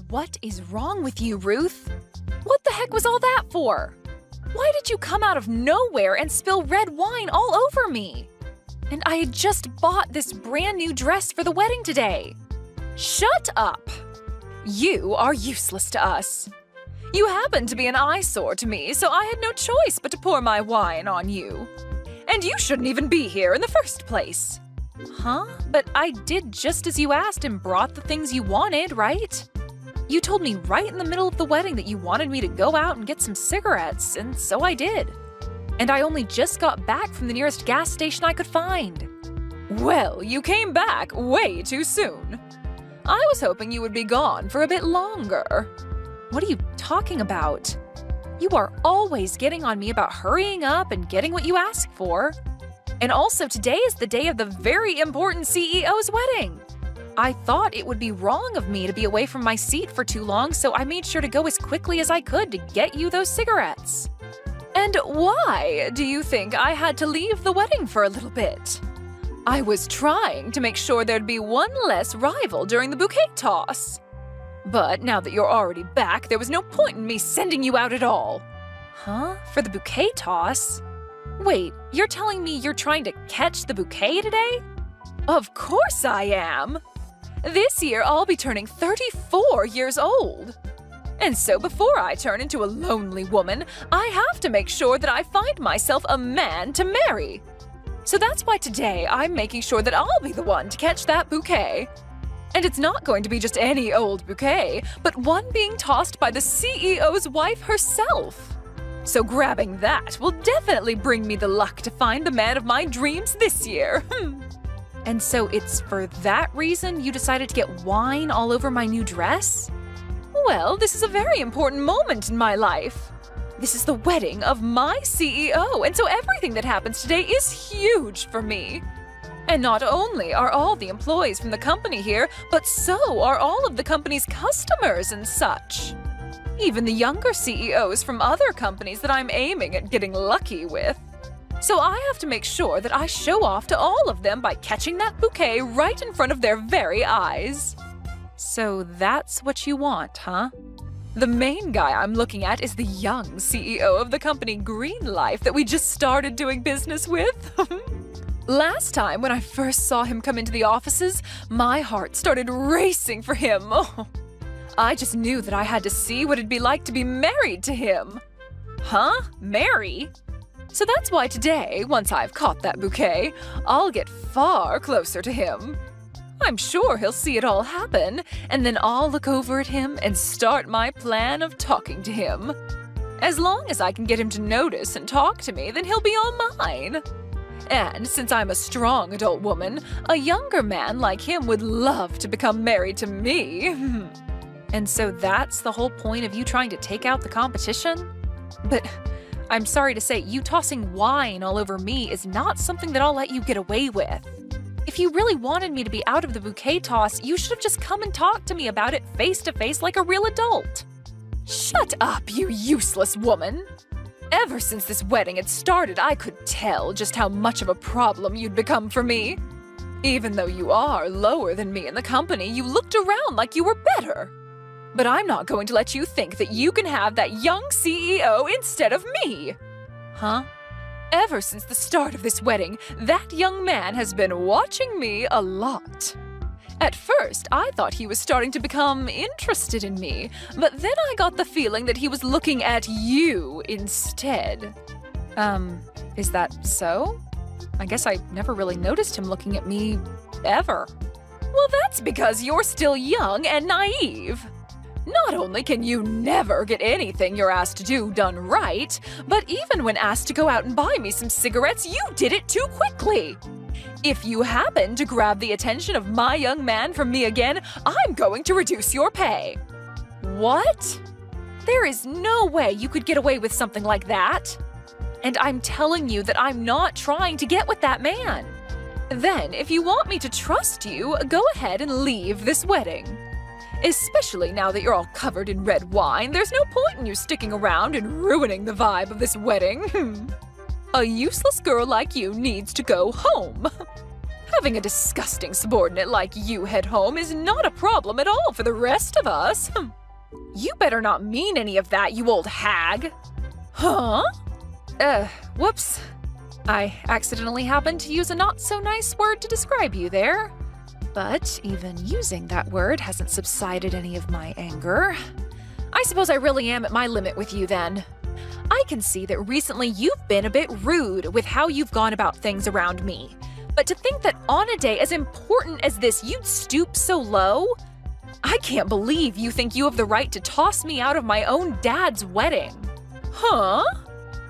What is wrong with you, Ruth? What the heck was all that for? Why did you come out of nowhere and spill red wine all over me? And I had just bought this brand new dress for the wedding today. Shut up! You are useless to us. You happen to be an eyesore to me, so I had no choice but to pour my wine on you. And you shouldn't even be here in the first place. Huh? But I did just as you asked and brought the things you wanted, right? You told me right in the middle of the wedding that you wanted me to go out and get some cigarettes, and so I did. And I only just got back from the nearest gas station I could find. Well, you came back way too soon. I was hoping you would be gone for a bit longer. What are you talking about? You are always getting on me about hurrying up and getting what you ask for. And also, today is the day of the very important CEO's wedding. I thought it would be wrong of me to be away from my seat for too long, so I made sure to go as quickly as I could to get you those cigarettes. And why do you think I had to leave the wedding for a little bit? I was trying to make sure there'd be one less rival during the bouquet toss. But now that you're already back, there was no point in me sending you out at all. Huh? For the bouquet toss? Wait, you're telling me you're trying to catch the bouquet today? Of course I am! This year I'll be turning 34 years old. And so before I turn into a lonely woman, I have to make sure that I find myself a man to marry. So that's why today I'm making sure that I'll be the one to catch that bouquet. And it's not going to be just any old bouquet, but one being tossed by the CEO's wife herself. So grabbing that will definitely bring me the luck to find the man of my dreams this year. And so it's for that reason you decided to get wine all over my new dress? Well, this is a very important moment in my life. This is the wedding of my CEO, and so everything that happens today is huge for me. And not only are all the employees from the company here, but so are all of the company's customers and such. Even the younger CEOs from other companies that I'm aiming at getting lucky with. So I have to make sure that I show off to all of them by catching that bouquet right in front of their very eyes. So that's what you want, huh? The main guy I'm looking at is the young CEO of the company Green Life that we just started doing business with. Last time when I first saw him come into the offices, my heart started racing for him. Oh, I just knew that I had to see what it'd be like to be married to him. Huh? Marry? So that's why today, once I've caught that bouquet, I'll get far closer to him. I'm sure he'll see it all happen, and then I'll look over at him and start my plan of talking to him. As long as I can get him to notice and talk to me, then he'll be all mine. And since I'm a strong adult woman, a younger man like him would love to become married to me. And so that's the whole point of you trying to take out the competition? But I'm sorry to say, you tossing wine all over me is not something that I'll let you get away with. If you really wanted me to be out of the bouquet toss, you should have just come and talked to me about it face to face like a real adult. Shut up, you useless woman! Ever since this wedding had started, I could tell just how much of a problem you'd become for me. Even though you are lower than me in the company, you looked around like you were better. But I'm not going to let you think that you can have that young CEO instead of me. Huh? Ever since the start of this wedding, that young man has been watching me a lot. At first, I thought he was starting to become interested in me, but then I got the feeling that he was looking at you instead. Is that so? I guess I never really noticed him looking at me, ever. Well, that's because you're still young and naive. Not only can you never get anything you're asked to do done right, but even when asked to go out and buy me some cigarettes, you did it too quickly. If you happen to grab the attention of my young man from me again, I'm going to reduce your pay. What? There is no way you could get away with something like that. And I'm telling you that I'm not trying to get with that man. Then, if you want me to trust you, go ahead and leave this wedding. Especially now that you're all covered in red wine, there's no point in you sticking around and ruining the vibe of this wedding. A useless girl like you needs to go home. Having a disgusting subordinate like you head home is not a problem at all for the rest of us. You better not mean any of that, you old hag. Huh? Whoops. I accidentally happened to use a not-so-nice word to describe you there. But even using that word hasn't subsided any of my anger. I suppose I really am at my limit with you then. I can see that recently you've been a bit rude with how you've gone about things around me. But to think that on a day as important as this you'd stoop so low? I can't believe you think you have the right to toss me out of my own dad's wedding. Huh?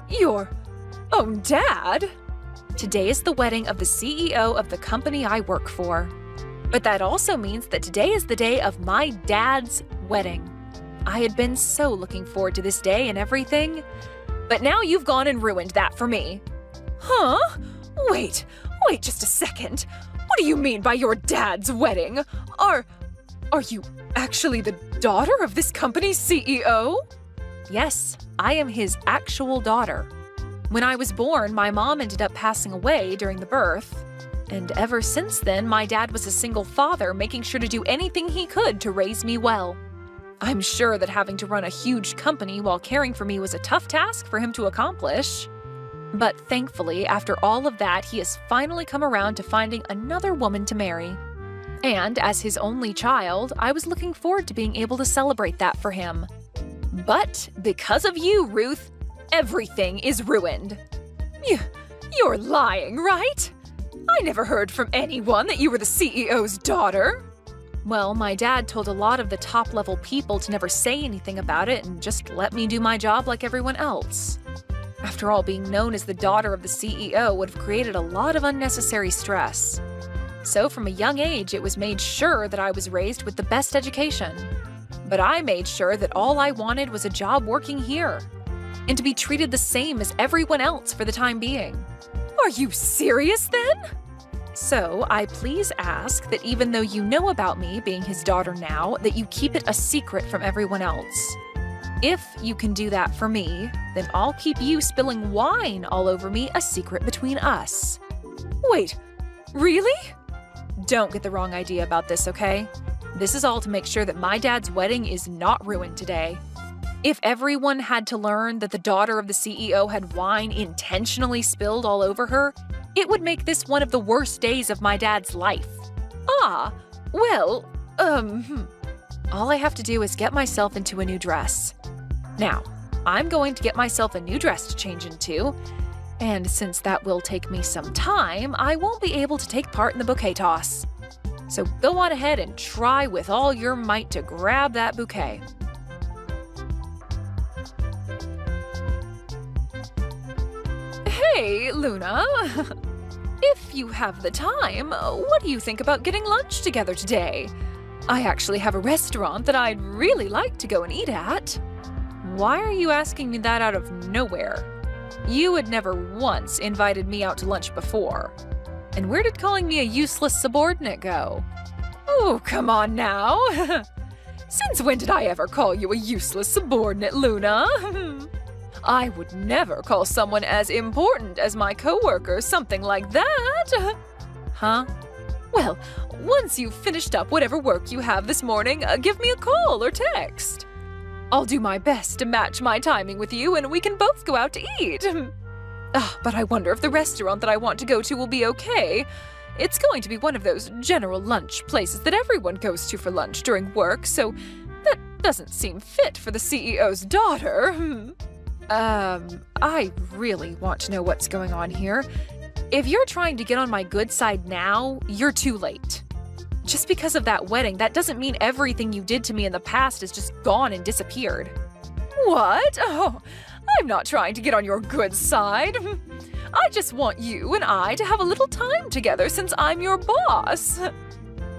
Your own dad? Today is the wedding of the CEO of the company I work for. But that also means that today is the day of my dad's wedding. I had been so looking forward to this day and everything. But now you've gone and ruined that for me. Huh? Wait just a second. What do you mean by your dad's wedding? Are you actually the daughter of this company's CEO? Yes, I am his actual daughter. When I was born, my mom ended up passing away during the birth. And ever since then, my dad was a single father, making sure to do anything he could to raise me well. I'm sure that having to run a huge company while caring for me was a tough task for him to accomplish. But thankfully, after all of that, he has finally come around to finding another woman to marry. And as his only child, I was looking forward to being able to celebrate that for him. But because of you, Ruth, everything is ruined. You're lying, right? I never heard from anyone that you were the CEO's daughter. Well, my dad told a lot of the top-level people to never say anything about it and just let me do my job like everyone else. After all, being known as the daughter of the CEO would have created a lot of unnecessary stress. So from a young age, it was made sure that I was raised with the best education. But I made sure that all I wanted was a job working here, and to be treated the same as everyone else for the time being. Are you serious then? So I please ask that even though you know about me being his daughter now, that you keep it a secret from everyone else. If you can do that for me, then I'll keep you spilling wine all over me a secret between us. Wait, really? Don't get the wrong idea about this, okay? This is all to make sure that my dad's wedding is not ruined today. If everyone had to learn that the daughter of the CEO had wine intentionally spilled all over her, it would make this one of the worst days of my dad's life. All I have to do is get myself into a new dress. Now, I'm going to get myself a new dress to change into, and since that will take me some time, I won't be able to take part in the bouquet toss. So go on ahead and try with all your might to grab that bouquet. Hey, Luna. If you have the time, what do you think about getting lunch together today? I actually have a restaurant that I'd really like to go and eat at. Why are you asking me that out of nowhere? You had never once invited me out to lunch before. And where did calling me a useless subordinate go? Oh, come on now. Since when did I ever call you a useless subordinate, Luna? I would never call someone as important as my coworker something like that. Huh? Well, once you've finished up whatever work you have this morning, give me a call or text. I'll do my best to match my timing with you and we can both go out to eat. But I wonder if the restaurant that I want to go to will be okay. It's going to be one of those general lunch places that everyone goes to for lunch during work, so that doesn't seem fit for the CEO's daughter. I really want to know what's going on here. If you're trying to get on my good side now, you're too late. Just because of that wedding, that doesn't mean everything you did to me in the past is just gone and disappeared. What? Oh, I'm not trying to get on your good side. I just want you and I to have a little time together since I'm your boss.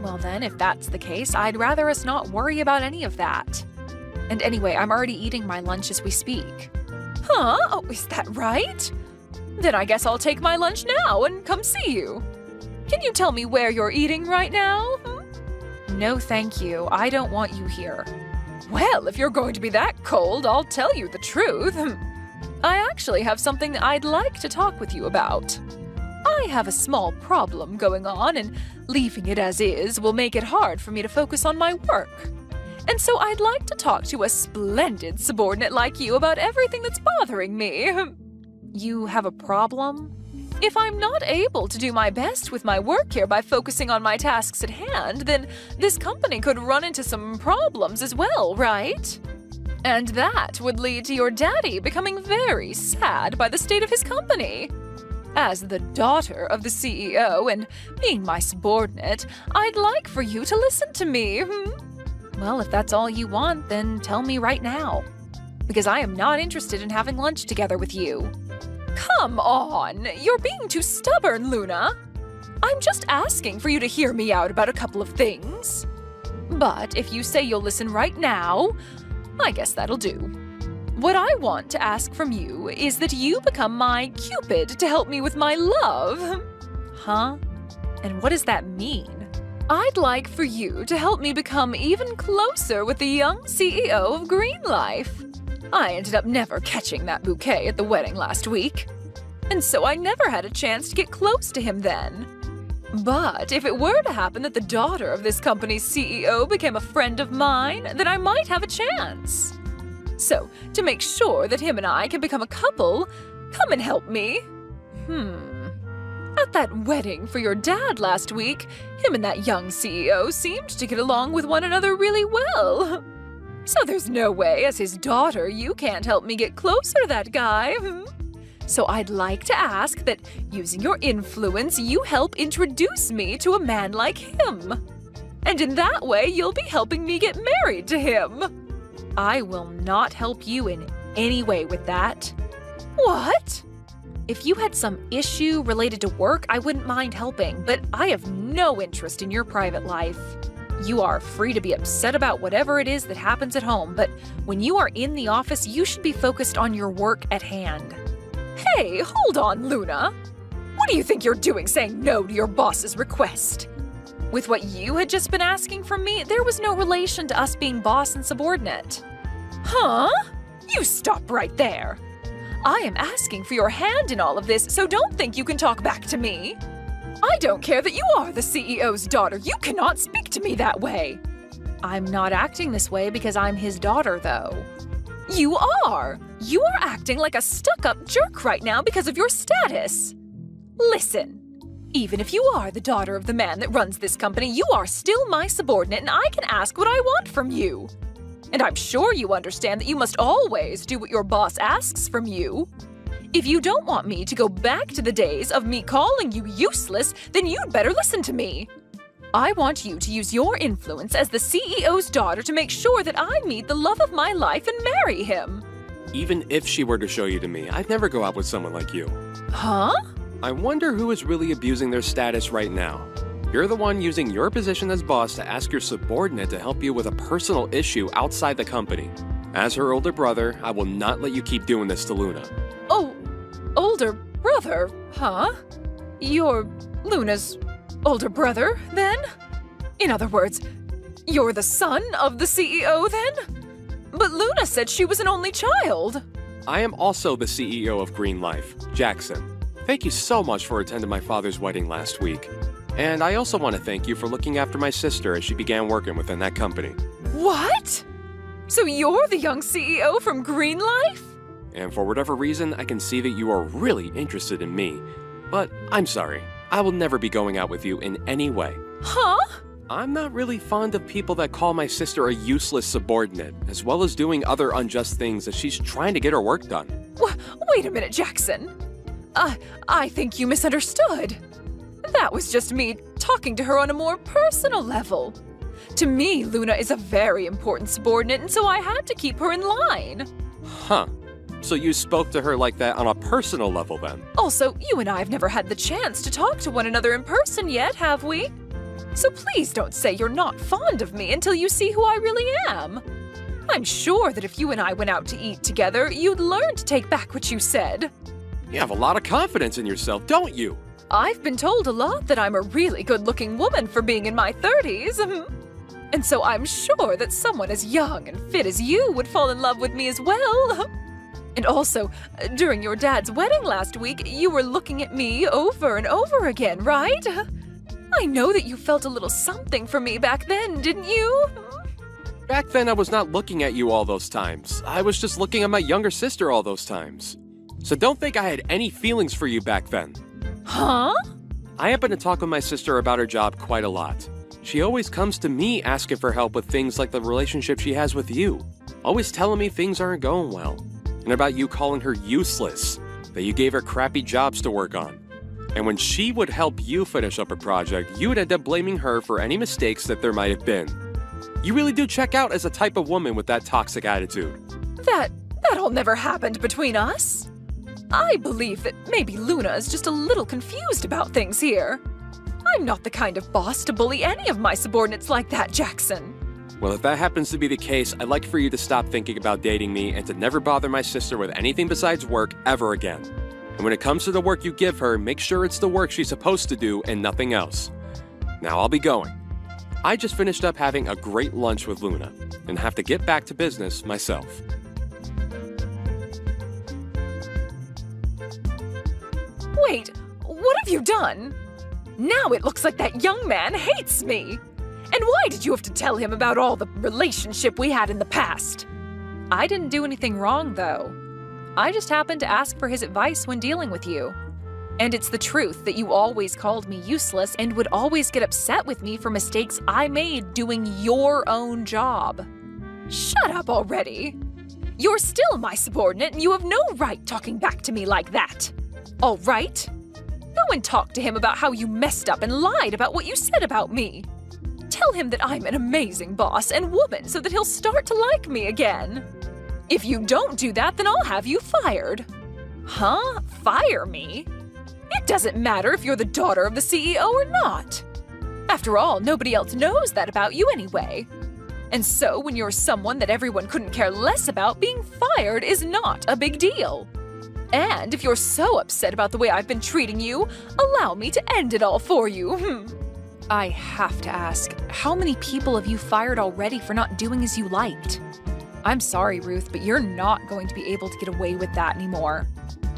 Well then, if that's the case, I'd rather us not worry about any of that. And anyway, I'm already eating my lunch as we speak. Huh? Oh, is that right? Then I guess I'll take my lunch now and come see you. Can you tell me where you're eating right now? No, thank you. I don't want you here. Well, if you're going to be that cold, I'll tell you the truth. I actually have something I'd like to talk with you about. I have a small problem going on, and leaving it as is will make it hard for me to focus on my work. And so I'd like to talk to a splendid subordinate like you about everything that's bothering me. You have a problem? If I'm not able to do my best with my work here by focusing on my tasks at hand, then this company could run into some problems as well, right? And that would lead to your daddy becoming very sad by the state of his company. As the daughter of the CEO and being my subordinate, I'd like for you to listen to me. Well, if that's all you want, then tell me right now. Because I am not interested in having lunch together with you. Come on, you're being too stubborn, Luna. I'm just asking for you to hear me out about a couple of things. But if you say you'll listen right now, I guess that'll do. What I want to ask from you is that you become my Cupid to help me with my love. Huh? And what does that mean? I'd like for you to help me become even closer with the young CEO of Green Life. I ended up never catching that bouquet at the wedding last week, and so I never had a chance to get close to him then. But if it were to happen that the daughter of this company's CEO became a friend of mine, then I might have a chance. So, to make sure that him and I can become a couple, come and help me. At that wedding for your dad last week, him and that young CEO seemed to get along with one another really well. So there's no way, as his daughter, you can't help me get closer to that guy. So I'd like to ask that, using your influence, you help introduce me to a man like him. And in that way, you'll be helping me get married to him. I will not help you in any way with that. What? If you had some issue related to work, I wouldn't mind helping, but I have no interest in your private life. You are free to be upset about whatever it is that happens at home, but when you are in the office, you should be focused on your work at hand. Hey, hold on, Luna. What do you think you're doing saying no to your boss's request? With what you had just been asking from me, there was no relation to us being boss and subordinate. Huh? You stop right there. I am asking for your hand in all of this, so don't think you can talk back to me. I don't care that you are the CEO's daughter. You cannot speak to me that way. I'm not acting this way because I'm his daughter, though. You are. You are acting like a stuck-up jerk right now because of your status. Listen, even if you are the daughter of the man that runs this company, you are still my subordinate and I can ask what I want from you. And I'm sure you understand that you must always do what your boss asks from you. If you don't want me to go back to the days of me calling you useless, then you'd better listen to me. I want you to use your influence as the CEO's daughter to make sure that I meet the love of my life and marry him. Even if she were to show you to me, I'd never go out with someone like you. Huh? I wonder who is really abusing their status right now. You're the one using your position as boss to ask your subordinate to help you with a personal issue outside the company. As her older brother, I will not let you keep doing this to Luna. Oh, older brother, huh? You're Luna's older brother, then? In other words, you're the son of the CEO, then? But Luna said she was an only child. I am also the CEO of Green Life, Jackson. Thank you so much for attending my father's wedding last week. And I also want to thank you for looking after my sister as she began working within that company. What? So you're the young CEO from Green Life? And for whatever reason, I can see that you are really interested in me. But I'm sorry, I will never be going out with you in any way. Huh? I'm not really fond of people that call my sister a useless subordinate, as well as doing other unjust things as she's trying to get her work done. Wait a minute, Jackson. I think you misunderstood. That was just me talking to her on a more personal level. To me, Luna is a very important subordinate, and so I had to keep her in line. Huh. So you spoke to her like that on a personal level then? Also, you and I have never had the chance to talk to one another in person yet, have we? So please don't say you're not fond of me until you see who I really am. I'm sure that if you and I went out to eat together, you'd learn to take back what you said. You have a lot of confidence in yourself, don't you? I've been told a lot that I'm a really good-looking woman for being in my 30s. And so I'm sure that someone as young and fit as you would fall in love with me as well. And also, during your dad's wedding last week, you were looking at me over and over again, right? I know that you felt a little something for me back then, didn't you? Back then, I was not looking at you all those times. I was just looking at my younger sister all those times. So don't think I had any feelings for you back then. Huh? I happen to talk with my sister about her job quite a lot. She always comes to me asking for help with things like the relationship she has with you. Always telling me things aren't going well. And about you calling her useless, that you gave her crappy jobs to work on. And when she would help you finish up a project, you would end up blaming her for any mistakes that there might have been. You really do check out as a type of woman with that toxic attitude. That all never happened between us. I believe that maybe Luna is just a little confused about things here. I'm not the kind of boss to bully any of my subordinates like that, Jackson. Well, if that happens to be the case, I'd like for you to stop thinking about dating me and to never bother my sister with anything besides work ever again. And when it comes to the work you give her, make sure it's the work she's supposed to do and nothing else. Now I'll be going. I just finished up having a great lunch with Luna and have to get back to business myself. Wait, what have you done? Now it looks like that young man hates me. And why did you have to tell him about all the relationship we had in the past? I didn't do anything wrong, though. I just happened to ask for his advice when dealing with you. And it's the truth that you always called me useless and would always get upset with me for mistakes I made doing your own job. Shut up already. You're still my subordinate and you have no right talking back to me like that. All right? Go and talk to him about how you messed up and lied about what you said about me. Tell him that I'm an amazing boss and woman so that he'll start to like me again. If you don't do that, then I'll have you fired. Huh? Fire me? It doesn't matter if you're the daughter of the CEO or not. After all, nobody else knows that about you anyway. And so when you're someone that everyone couldn't care less about, being fired is not a big deal. And if you're so upset about the way I've been treating you, allow me to end it all for you. I have to ask, how many people have you fired already for not doing as you liked? I'm sorry, Ruth, but you're not going to be able to get away with that anymore.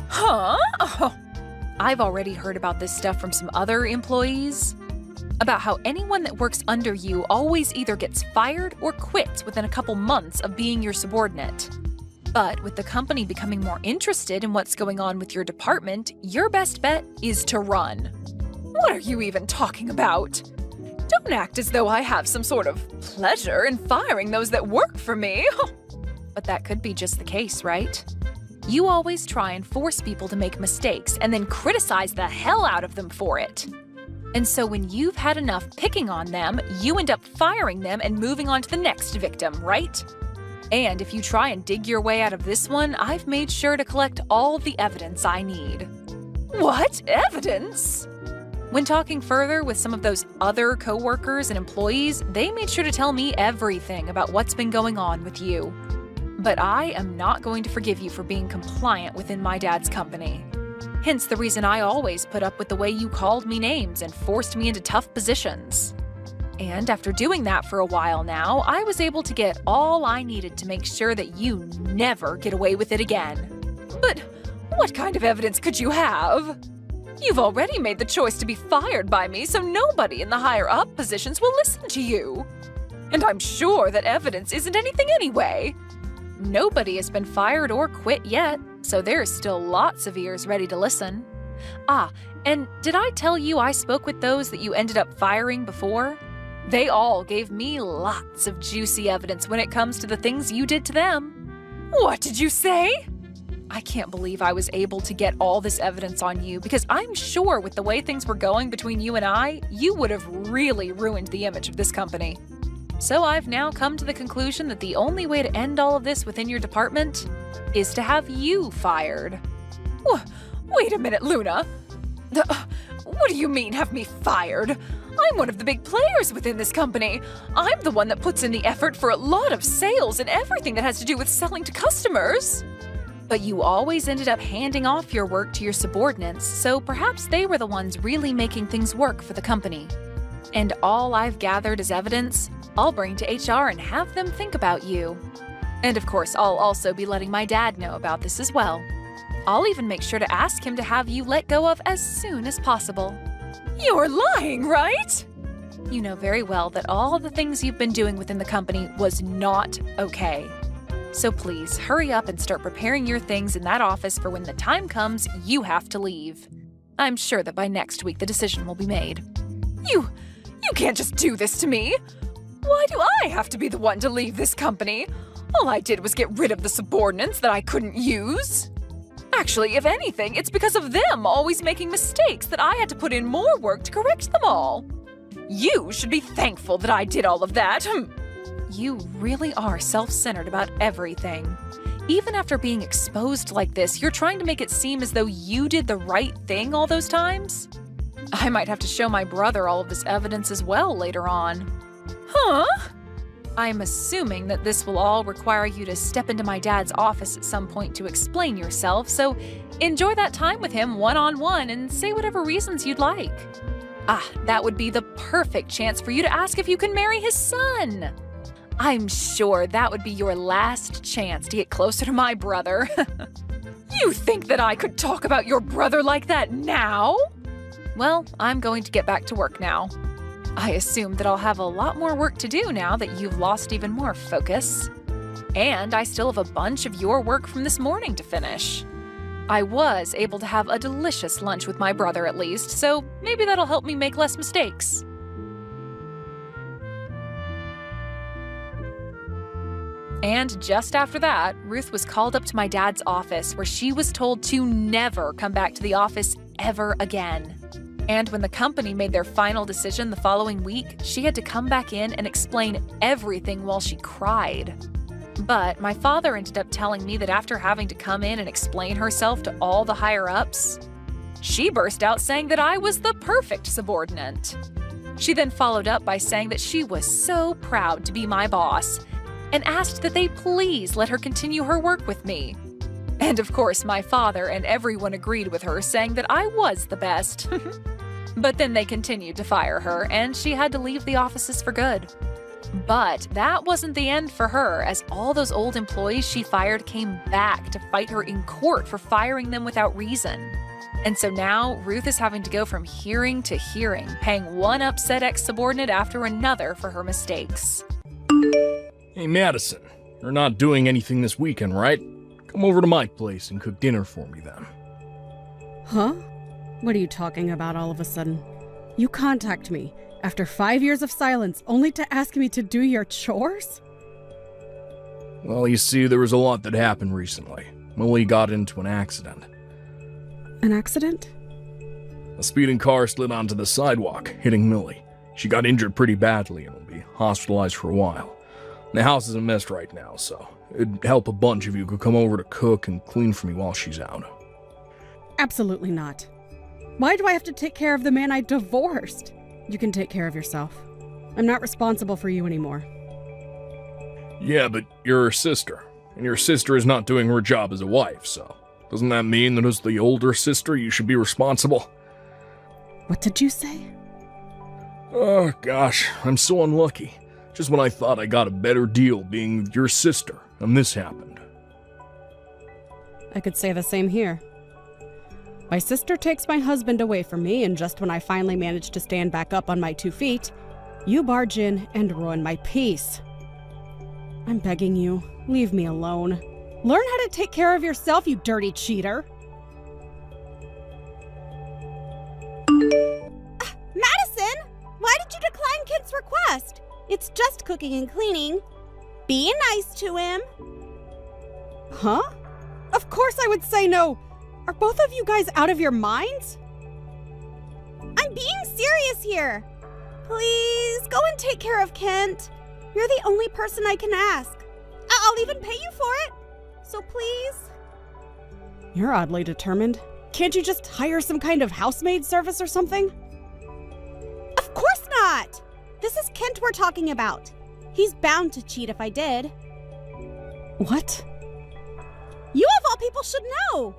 Huh? Oh. I've already heard about this stuff from some other employees. About how anyone that works under you always either gets fired or quits within a couple months of being your subordinate. But with the company becoming more interested in what's going on with your department, your best bet is to run. What are you even talking about? Don't act as though I have some sort of pleasure in firing those that work for me. But that could be just the case, right? You always try and force people to make mistakes and then criticize the hell out of them for it. And so when you've had enough picking on them, you end up firing them and moving on to the next victim, right? And if you try and dig your way out of this one, I've made sure to collect all the evidence I need. What evidence? When talking further with some of those other coworkers and employees, they made sure to tell me everything about what's been going on with you. But I am not going to forgive you for being compliant within my dad's company. Hence the reason I always put up with the way you called me names and forced me into tough positions. And after doing that for a while now, I was able to get all I needed to make sure that you never get away with it again. But what kind of evidence could you have? You've already made the choice to be fired by me, so nobody in the higher-up positions will listen to you. And I'm sure that evidence isn't anything anyway. Nobody has been fired or quit yet, so there's still lots of ears ready to listen. Ah, and did I tell you I spoke with those that you ended up firing before? They all gave me lots of juicy evidence when it comes to the things you did to them. What did you say? I can't believe I was able to get all this evidence on you because I'm sure with the way things were going between you and I, you would have really ruined the image of this company. So I've now come to the conclusion that the only way to end all of this within your department is to have you fired. Wait a minute, Luna. What do you mean, have me fired? I'm one of the big players within this company. I'm the one that puts in the effort for a lot of sales and everything that has to do with selling to customers. But you always ended up handing off your work to your subordinates, so perhaps they were the ones really making things work for the company. And all I've gathered as evidence, I'll bring to HR and have them think about you. And of course, I'll also be letting my dad know about this as well. I'll even make sure to ask him to have you let go of as soon as possible. You're lying, right? You know very well that all the things you've been doing within the company was not okay. So please, hurry up and start preparing your things in that office for when the time comes you have to leave. I'm sure that by next week the decision will be made. You can't just do this to me! Why do I have to be the one to leave this company? All I did was get rid of the subordinates that I couldn't use. Actually, if anything, it's because of them always making mistakes that I had to put in more work to correct them all. You should be thankful that I did all of that. You really are self-centered about everything. Even after being exposed like this, you're trying to make it seem as though you did the right thing all those times? I might have to show my brother all of this evidence as well later on. Huh? I'm assuming that this will all require you to step into my dad's office at some point to explain yourself, so enjoy that time with him one-on-one and say whatever reasons you'd like. That would be the perfect chance for you to ask if you can marry his son. I'm sure that would be your last chance to get closer to my brother. You think that I could talk about your brother like that now? Well, I'm going to get back to work now. I assume that I'll have a lot more work to do now that you've lost even more focus. And I still have a bunch of your work from this morning to finish. I was able to have a delicious lunch with my brother at least, so maybe that'll help me make less mistakes. And just after that, Ruth was called up to my dad's office where she was told to never come back to the office ever again. And when the company made their final decision the following week, she had to come back in and explain everything while she cried. But my father ended up telling me that after having to come in and explain herself to all the higher-ups, she burst out saying that I was the perfect subordinate. She then followed up by saying that she was so proud to be my boss and asked that they please let her continue her work with me. And of course, my father and everyone agreed with her, saying that I was the best. But then they continued to fire her, and she had to leave the offices for good. But that wasn't the end for her, as all those old employees she fired came back to fight her in court for firing them without reason. And so now, Ruth is having to go from hearing to hearing, paying one upset ex-subordinate after another for her mistakes. Hey, Madison, you're not doing anything this weekend, right? Come over to my place and cook dinner for me then. Huh? What are you talking about all of a sudden? You contact me after 5 years of silence only to ask me to do your chores? Well, you see, there was a lot that happened recently. Millie got into an accident. An accident? A speeding car slid onto the sidewalk, hitting Millie. She got injured pretty badly and will be hospitalized for a while. The house is a mess right now, so it'd help a bunch if you could come over to cook and clean for me while she's out. Absolutely not. Why do I have to take care of the man I divorced? You can take care of yourself. I'm not responsible for you anymore. Yeah, but you're her sister, and your sister is not doing her job as a wife, so doesn't that mean that as the older sister you should be responsible? What did you say? Oh gosh, I'm so unlucky. Just when I thought I got a better deal being your sister, and this happened. I could say the same here. My sister takes my husband away from me, and just when I finally manage to stand back up on my 2 feet, you barge in and ruin my peace. I'm begging you, leave me alone. Learn how to take care of yourself, you dirty cheater. Madison, why did you decline Kent's request? It's just cooking and cleaning. Be nice to him. Huh? Of course I would say no. Are both of you guys out of your minds? I'm being serious here. Please, go and take care of Kent. You're the only person I can ask. I'll even pay you for it. So please. You're oddly determined. Can't you just hire some kind of housemaid service or something? Of course not. This is Kent we're talking about. He's bound to cheat if I did. What? You of all people should know.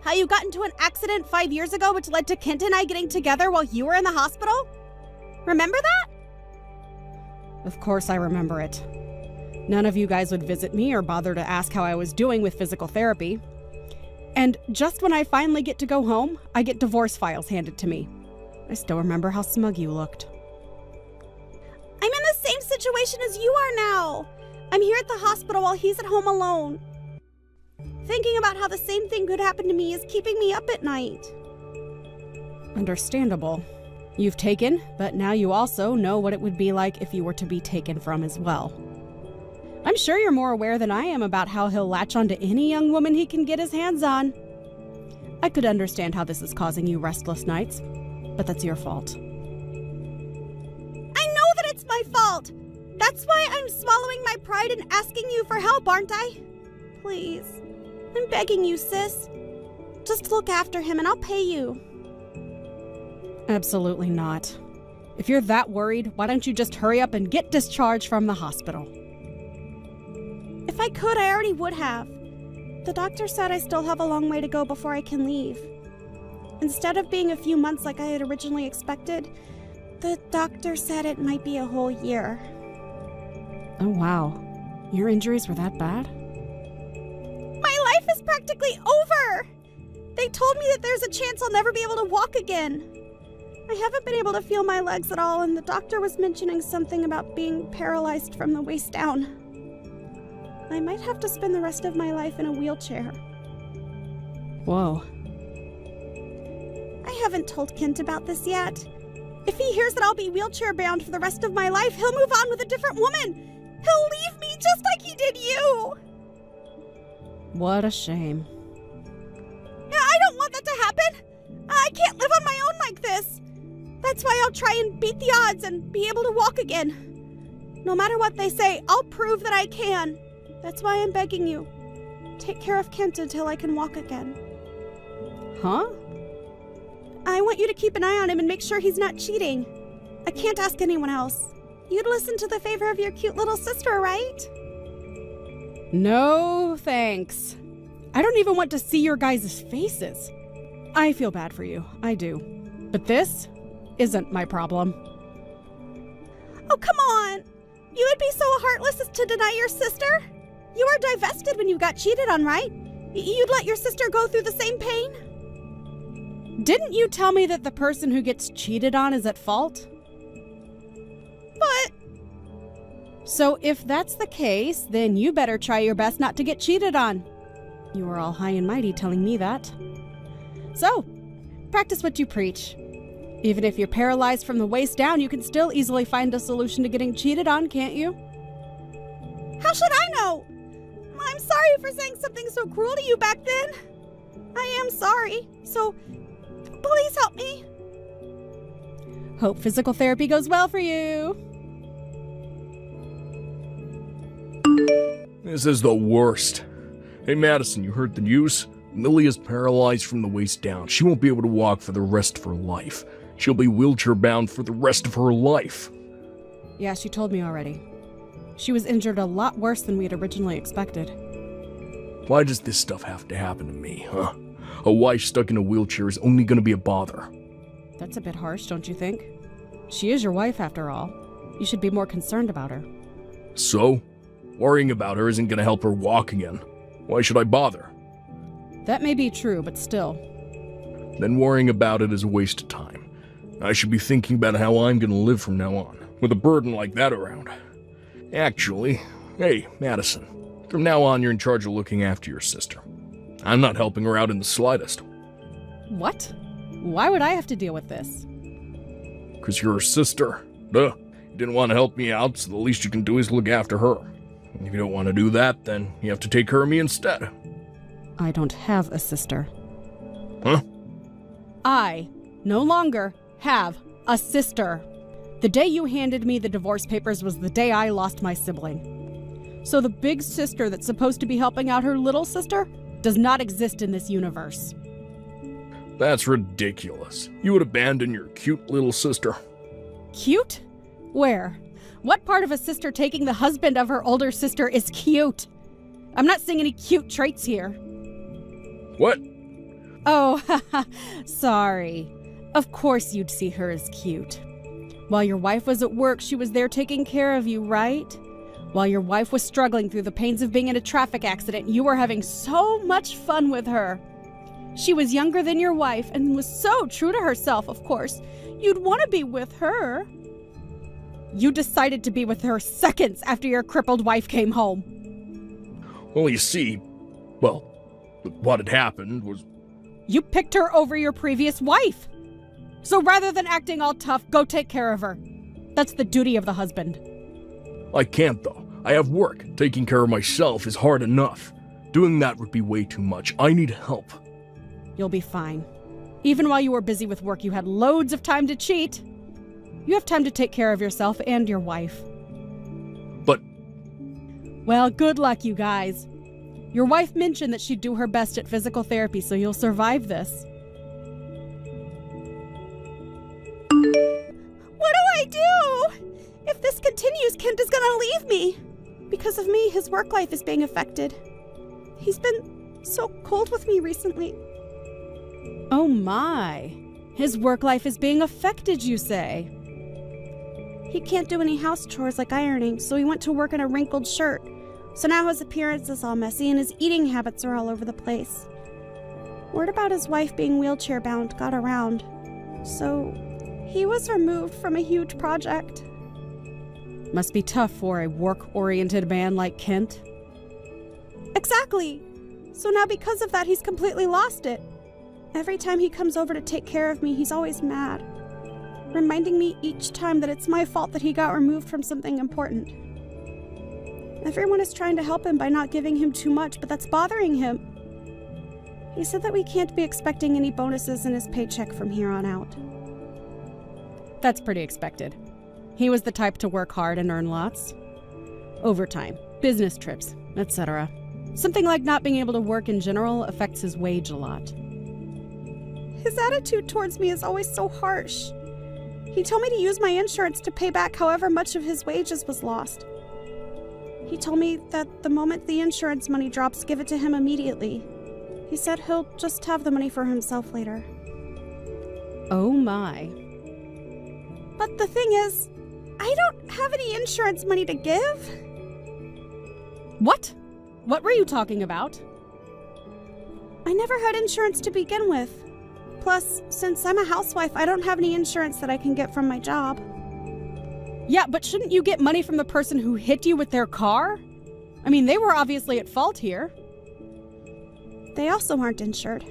How you got into an accident 5 years ago which led to Kent and I getting together while you were in the hospital? Remember that? Of course I remember it. None of you guys would visit me or bother to ask how I was doing with physical therapy. And just when I finally get to go home, I get divorce files handed to me. I still remember how smug you looked. I'm in the same situation as you are now. I'm here at the hospital while he's at home alone. Thinking about how the same thing could happen to me is keeping me up at night. Understandable. You've taken, but now you also know what it would be like if you were to be taken from as well. I'm sure you're more aware than I am about how he'll latch onto any young woman he can get his hands on. I could understand how this is causing you restless nights, but that's your fault. I know that it's my fault. That's why I'm swallowing my pride and asking you for help, aren't I? Please. I'm begging you, sis. Just look after him and I'll pay you. Absolutely not. If you're that worried, why don't you just hurry up and get discharged from the hospital? If I could, I already would have. The doctor said I still have a long way to go before I can leave. Instead of being a few months like I had originally expected, the doctor said it might be a whole year. Oh wow. Your injuries were that bad? My life is practically over! They told me that there's a chance I'll never be able to walk again. I haven't been able to feel my legs at all, and the doctor was mentioning something about being paralyzed from the waist down. I might have to spend the rest of my life in a wheelchair. Whoa. I haven't told Kent about this yet. If he hears that I'll be wheelchair bound for the rest of my life, he'll move on with a different woman. He'll leave me just like he did you. What a shame. I don't want that to happen. I can't live on my own like this. That's why I'll try and beat the odds and be able to walk again. No matter what they say, I'll prove that I can. That's why I'm begging you. Take care of Kent until I can walk again. Huh? I want you to keep an eye on him and make sure he's not cheating. I can't ask anyone else. You'd listen to the favor of your cute little sister, right? No, thanks. I don't even want to see your guys' faces. I feel bad for you, I do. But this isn't my problem. Oh, come on! You would be so heartless as to deny your sister? You were divested when you got cheated on, right? You'd let your sister go through the same pain? Didn't you tell me that the person who gets cheated on is at fault? But... So if that's the case, then you better try your best not to get cheated on. You were all high and mighty telling me that. So, practice what you preach. Even if you're paralyzed from the waist down, you can still easily find a solution to getting cheated on, can't you? How should I know? I'm sorry for saying something so cruel to you back then. I am sorry, so please help me. Hope physical therapy goes well for you. This is the worst. Hey Madison, you heard the news? Millie is paralyzed from the waist down. She won't be able to walk for the rest of her life. She'll be wheelchair bound for the rest of her life. Yeah, she told me already. She was injured a lot worse than we had originally expected. Why does this stuff have to happen to me, huh? A wife stuck in a wheelchair is only gonna be a bother. That's a bit harsh, don't you think? She is your wife, after all. You should be more concerned about her. So? Worrying about her isn't gonna help her walk again. Why should I bother? That may be true, but still. Then worrying about it is a waste of time. I should be thinking about how I'm gonna live from now on, with a burden like that around. Actually, hey, Madison, from now on you're in charge of looking after your sister. I'm not helping her out in the slightest. What? Why would I have to deal with this? 'Cause you're her sister. Duh. You didn't want to help me out, so the least you can do is look after her. And if you don't want to do that, then you have to take care of me instead. I don't have a sister. Huh? I no longer have a sister. The day you handed me the divorce papers was the day I lost my sibling. So the big sister that's supposed to be helping out her little sister does not exist in this universe. That's ridiculous. You would abandon your cute little sister. Cute? Where? What part of a sister taking the husband of her older sister is cute? I'm not seeing any cute traits here. What? Oh, sorry. Of course you'd see her as cute. While your wife was at work, she was there taking care of you, right? While your wife was struggling through the pains of being in a traffic accident, you were having so much fun with her. She was younger than your wife and was so true to herself, of course. You'd want to be with her. You decided to be with her seconds after your crippled wife came home. Well, you see, what had happened was... You picked her over your previous wife. So rather than acting all tough, go take care of her. That's the duty of the husband. I can't, though. I have work. Taking care of myself is hard enough. Doing that would be way too much. I need help. You'll be fine. Even while you were busy with work, you had loads of time to cheat. You have time to take care of yourself and your wife. But... Well, good luck, you guys. Your wife mentioned that she'd do her best at physical therapy, so you'll survive this. What do I do? If this continues, Kent is gonna leave me. Because of me, his work life is being affected. He's been so cold with me recently. Oh my. His work life is being affected, you say? He can't do any house chores like ironing, so he went to work in a wrinkled shirt. So now his appearance is all messy and his eating habits are all over the place. Word about his wife being wheelchair bound got around. So he was removed from a huge project. Must be tough for a work-oriented man like Kent. Exactly. So now because of that, he's completely lost it. Every time he comes over to take care of me, he's always mad, reminding me each time that it's my fault that he got removed from something important. Everyone is trying to help him by not giving him too much, but that's bothering him. He said that we can't be expecting any bonuses in his paycheck from here on out. That's pretty expected. He was the type to work hard and earn lots. Overtime, business trips, etc. Something like not being able to work in general affects his wage a lot. His attitude towards me is always so harsh. He told me to use my insurance to pay back however much of his wages was lost. He told me that the moment the insurance money drops, give it to him immediately. He said he'll just have the money for himself later. Oh my. But the thing is, I don't have any insurance money to give. What? What were you talking about? I never had insurance to begin with. Plus, since I'm a housewife, I don't have any insurance that I can get from my job. Yeah, but shouldn't you get money from the person who hit you with their car? I mean, they were obviously at fault here. They also aren't insured.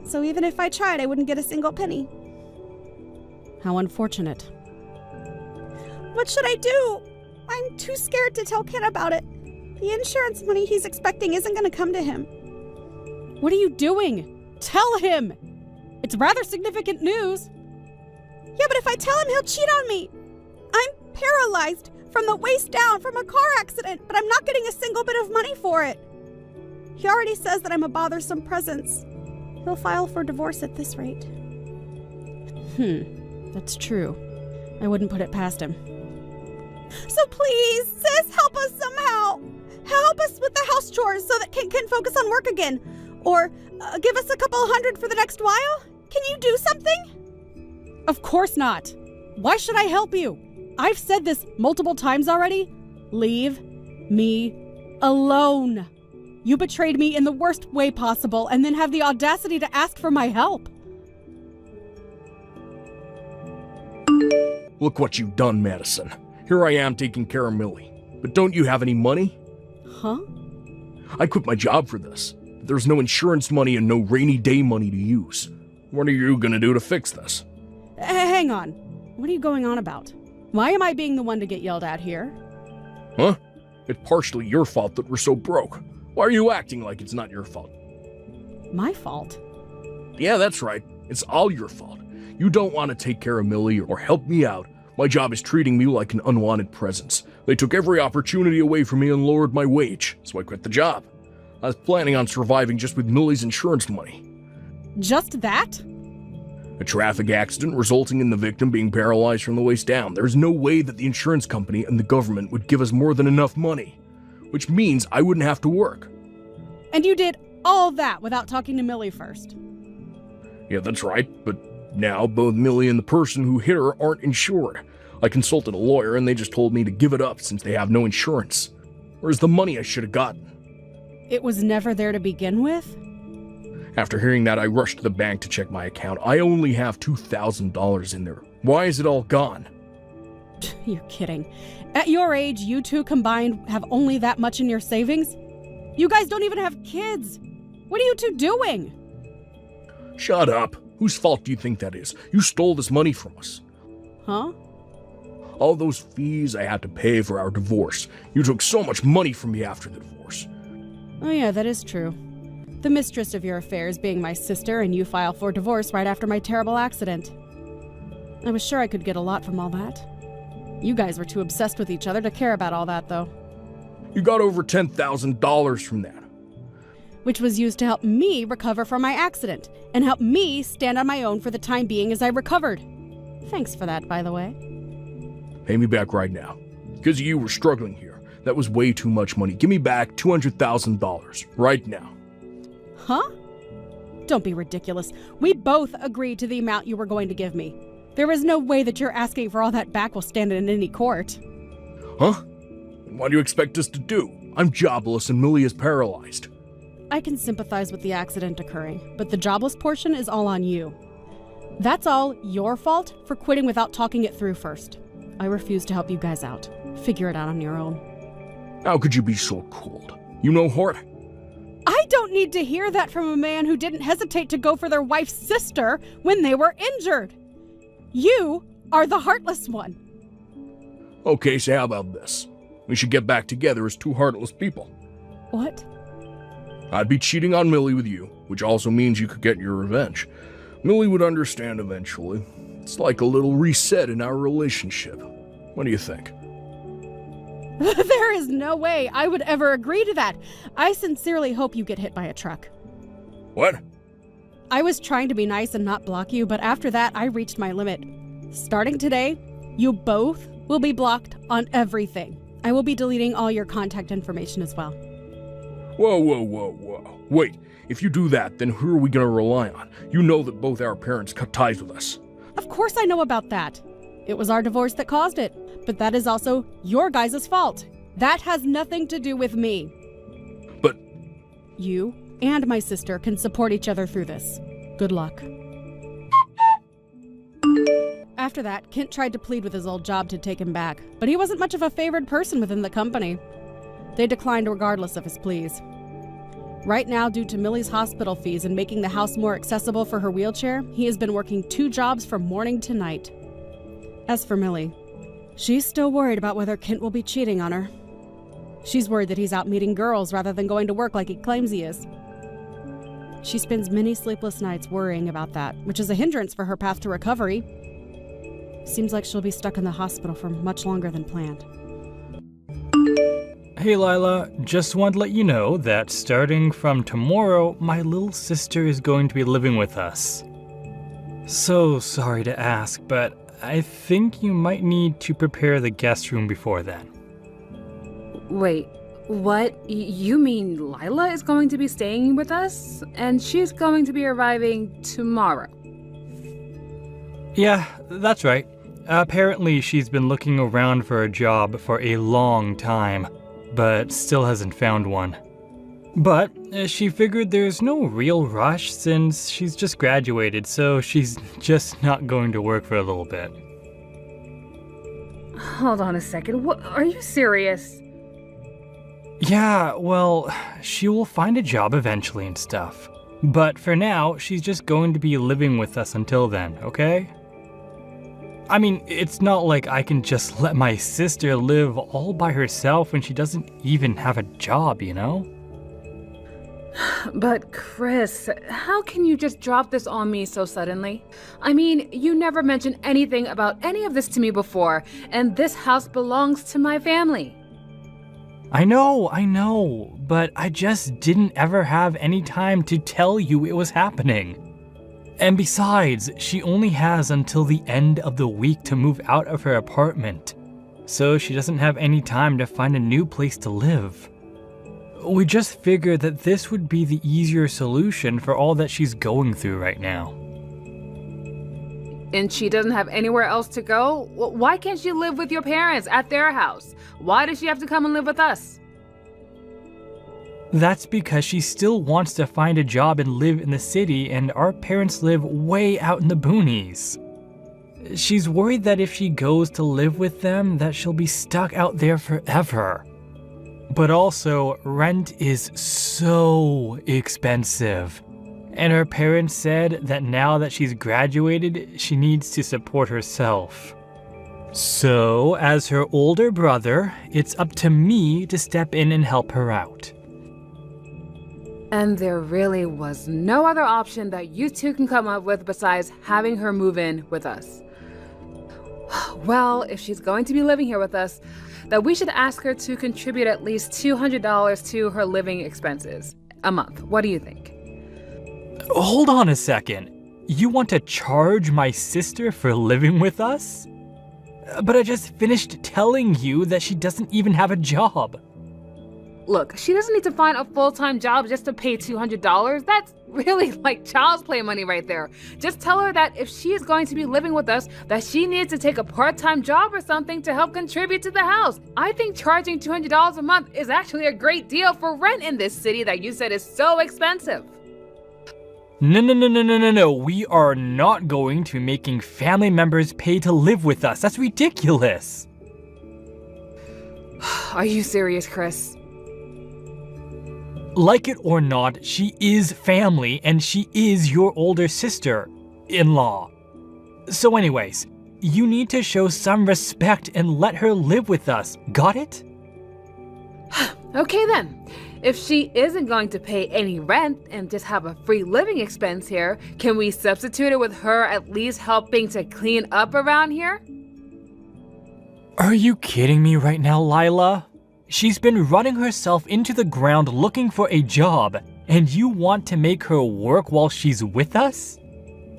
So even if I tried, I wouldn't get a single penny. How unfortunate. What should I do? I'm too scared to tell Ken about it. The insurance money he's expecting isn't going to come to him. What are you doing? Tell him! It's rather significant news. Yeah, but if I tell him, he'll cheat on me. I'm paralyzed from the waist down from a car accident, but I'm not getting a single bit of money for it. He already says that I'm a bothersome presence. He'll file for divorce at this rate. That's true. I wouldn't put it past him. So please, sis, help us somehow. Help us with the house chores so that Ken can focus on work again. Or give us a couple $100 for the next while. Can you do something? Of course not. Why should I help you? I've said this multiple times already. Leave me alone. You betrayed me in the worst way possible and then have the audacity to ask for my help. Look what you've done, Madison. Here I am taking care of Millie. But don't you have any money? Huh? I quit my job for this. There's no insurance money and no rainy day money to use. What are you gonna do to fix this? Hang on. What are you going on about? Why am I being the one to get yelled at here? Huh? It's partially your fault that we're so broke. Why are you acting like it's not your fault? My fault? Yeah, that's right. It's all your fault. You don't want to take care of Millie or help me out. My job is treating me like an unwanted presence. They took every opportunity away from me and lowered my wage, so I quit the job. I was planning on surviving just with Millie's insurance money. Just that? A traffic accident resulting in the victim being paralyzed from the waist down. There's no way that the insurance company and the government would give us more than enough money, which means I wouldn't have to work. And you did all that without talking to Millie first? Yeah, that's right, but now both Millie and the person who hit her aren't insured. I consulted a lawyer and they just told me to give it up since they have no insurance. Where's the money I should have gotten? It was never there to begin with? After hearing that, I rushed to the bank to check my account. I only have $2,000 in there. Why is it all gone? You're kidding. At your age, you two combined have only that much in your savings? You guys don't even have kids. What are you two doing? Shut up. Whose fault do you think that is? You stole this money from us. Huh? All those fees I had to pay for our divorce. You took so much money from me after the divorce. Oh yeah, that is true. The mistress of your affairs being my sister and you file for divorce right after my terrible accident. I was sure I could get a lot from all that. You guys were too obsessed with each other to care about all that, though. You got over $10,000 from that. Which was used to help me recover from my accident, and help me stand on my own for the time being as I recovered. Thanks for that, by the way. Pay me back right now. Because you were struggling here. That was way too much money. Give me back $200,000 right now. Huh? Don't be ridiculous. We both agreed to the amount you were going to give me. There is no way that you're asking for all that back will stand in any court. Huh? What do you expect us to do? I'm jobless and Millie is paralyzed. I can sympathize with the accident occurring, but the jobless portion is all on you. That's all your fault for quitting without talking it through first. I refuse to help you guys out. Figure it out on your own. How could you be so cold? You know Hort? I don't need to hear that from a man who didn't hesitate to go for their wife's sister when they were injured. You are the heartless one. Okay, so how about this? We should get back together as two heartless people. What? I'd be cheating on Millie with you, which also means you could get your revenge. Millie would understand eventually. It's like a little reset in our relationship. What do you think? There is no way I would ever agree to that. I sincerely hope you get hit by a truck. What? I was trying to be nice and not block you, but after that, I reached my limit. Starting today, you both will be blocked on everything. I will be deleting all your contact information as well. Whoa. Wait, if you do that, then who are we going to rely on? You know that both our parents cut ties with us. Of course I know about that. It was our divorce that caused it, but that is also your guys' fault. That has nothing to do with me. But you and my sister can support each other through this. Good luck. After that, Kent tried to plead with his old job to take him back, but he wasn't much of a favored person within the company. They declined regardless of his pleas. Right now, due to Millie's hospital fees and making the house more accessible for her wheelchair, he has been working 2 jobs from morning to night. As for Millie, she's still worried about whether Kent will be cheating on her. She's worried that he's out meeting girls rather than going to work like he claims he is. She spends many sleepless nights worrying about that, which is a hindrance for her path to recovery. Seems like she'll be stuck in the hospital for much longer than planned. Hey Lila, just want to let you know that starting from tomorrow, my little sister is going to be living with us. So sorry to ask, but I think you might need to prepare the guest room before then. Wait, what? You mean Lila is going to be staying with us? And she's going to be arriving tomorrow? Yeah, that's right. Apparently she's been looking around for a job for a long time, but still hasn't found one. But she figured there's no real rush since she's just graduated, so she's just not going to work for a little bit. Hold on a second, what, are you serious? Yeah, well, she will find a job eventually and stuff. But for now, she's just going to be living with us until then, okay? I mean, it's not like I can just let my sister live all by herself when she doesn't even have a job, you know? But Chris, how can you just drop this on me so suddenly? I mean, you never mentioned anything about any of this to me before, and this house belongs to my family. I know, but I just didn't ever have any time to tell you it was happening. And besides, she only has until the end of the week to move out of her apartment, so she doesn't have any time to find a new place to live. We just figured that this would be the easier solution for all that she's going through right now. And she doesn't have anywhere else to go? Why can't she live with your parents at their house? Why does she have to come and live with us? That's because she still wants to find a job and live in the city, and our parents live way out in the boonies. She's worried that if she goes to live with them, that she'll be stuck out there forever. But also, rent is so expensive. And her parents said that now that she's graduated, she needs to support herself. So, as her older brother, it's up to me to step in and help her out. And there really was no other option that you two can come up with besides having her move in with us. Well, if she's going to be living here with us, then we should ask her to contribute at least $200 to her living expenses a month. What do you think? Hold on a second. You want to charge my sister for living with us? But I just finished telling you that she doesn't even have a job. Look, she doesn't need to find a full-time job just to pay $200. That's really like child's play money right there. Just tell her that if she is going to be living with us, that she needs to take a part-time job or something to help contribute to the house. I think charging $200 a month is actually a great deal for rent in this city that you said is so expensive. No. We are not going to be making family members pay to live with us. That's ridiculous. Are you serious, Chris? Like it or not, she is family and she is your older sister-in-law. So anyways, you need to show some respect and let her live with us. Got it? Okay then. If she isn't going to pay any rent and just have a free living expense here, can we substitute it with her at least helping to clean up around here? Are you kidding me right now, Lila? She's been running herself into the ground looking for a job, and you want to make her work while she's with us?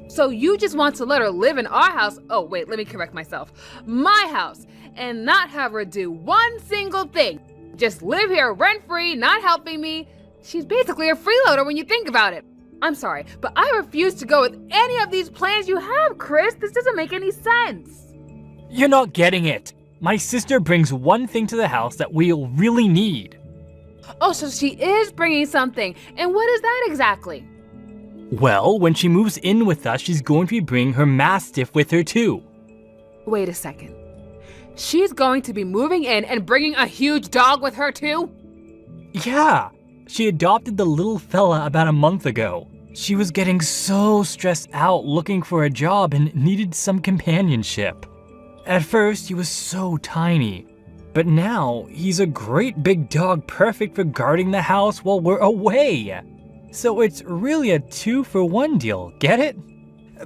So you just want to let her live in our house, oh wait, let me correct myself, my house, and not have her do one single thing. Just live here rent-free, not helping me. She's basically a freeloader when you think about it. I'm sorry, but I refuse to go with any of these plans you have, Chris. This doesn't make any sense. You're not getting it. My sister brings one thing to the house that we'll really need. Oh, so she is bringing something. And what is that exactly? Well, when she moves in with us, she's going to be bringing her Mastiff with her too. Wait a second. She's going to be moving in and bringing a huge dog with her too? Yeah, she adopted the little fella about a month ago. She was getting so stressed out looking for a job and needed some companionship. At first, he was so tiny, but now he's a great big dog perfect for guarding the house while we're away. So it's really a 2-for-1 deal, get it?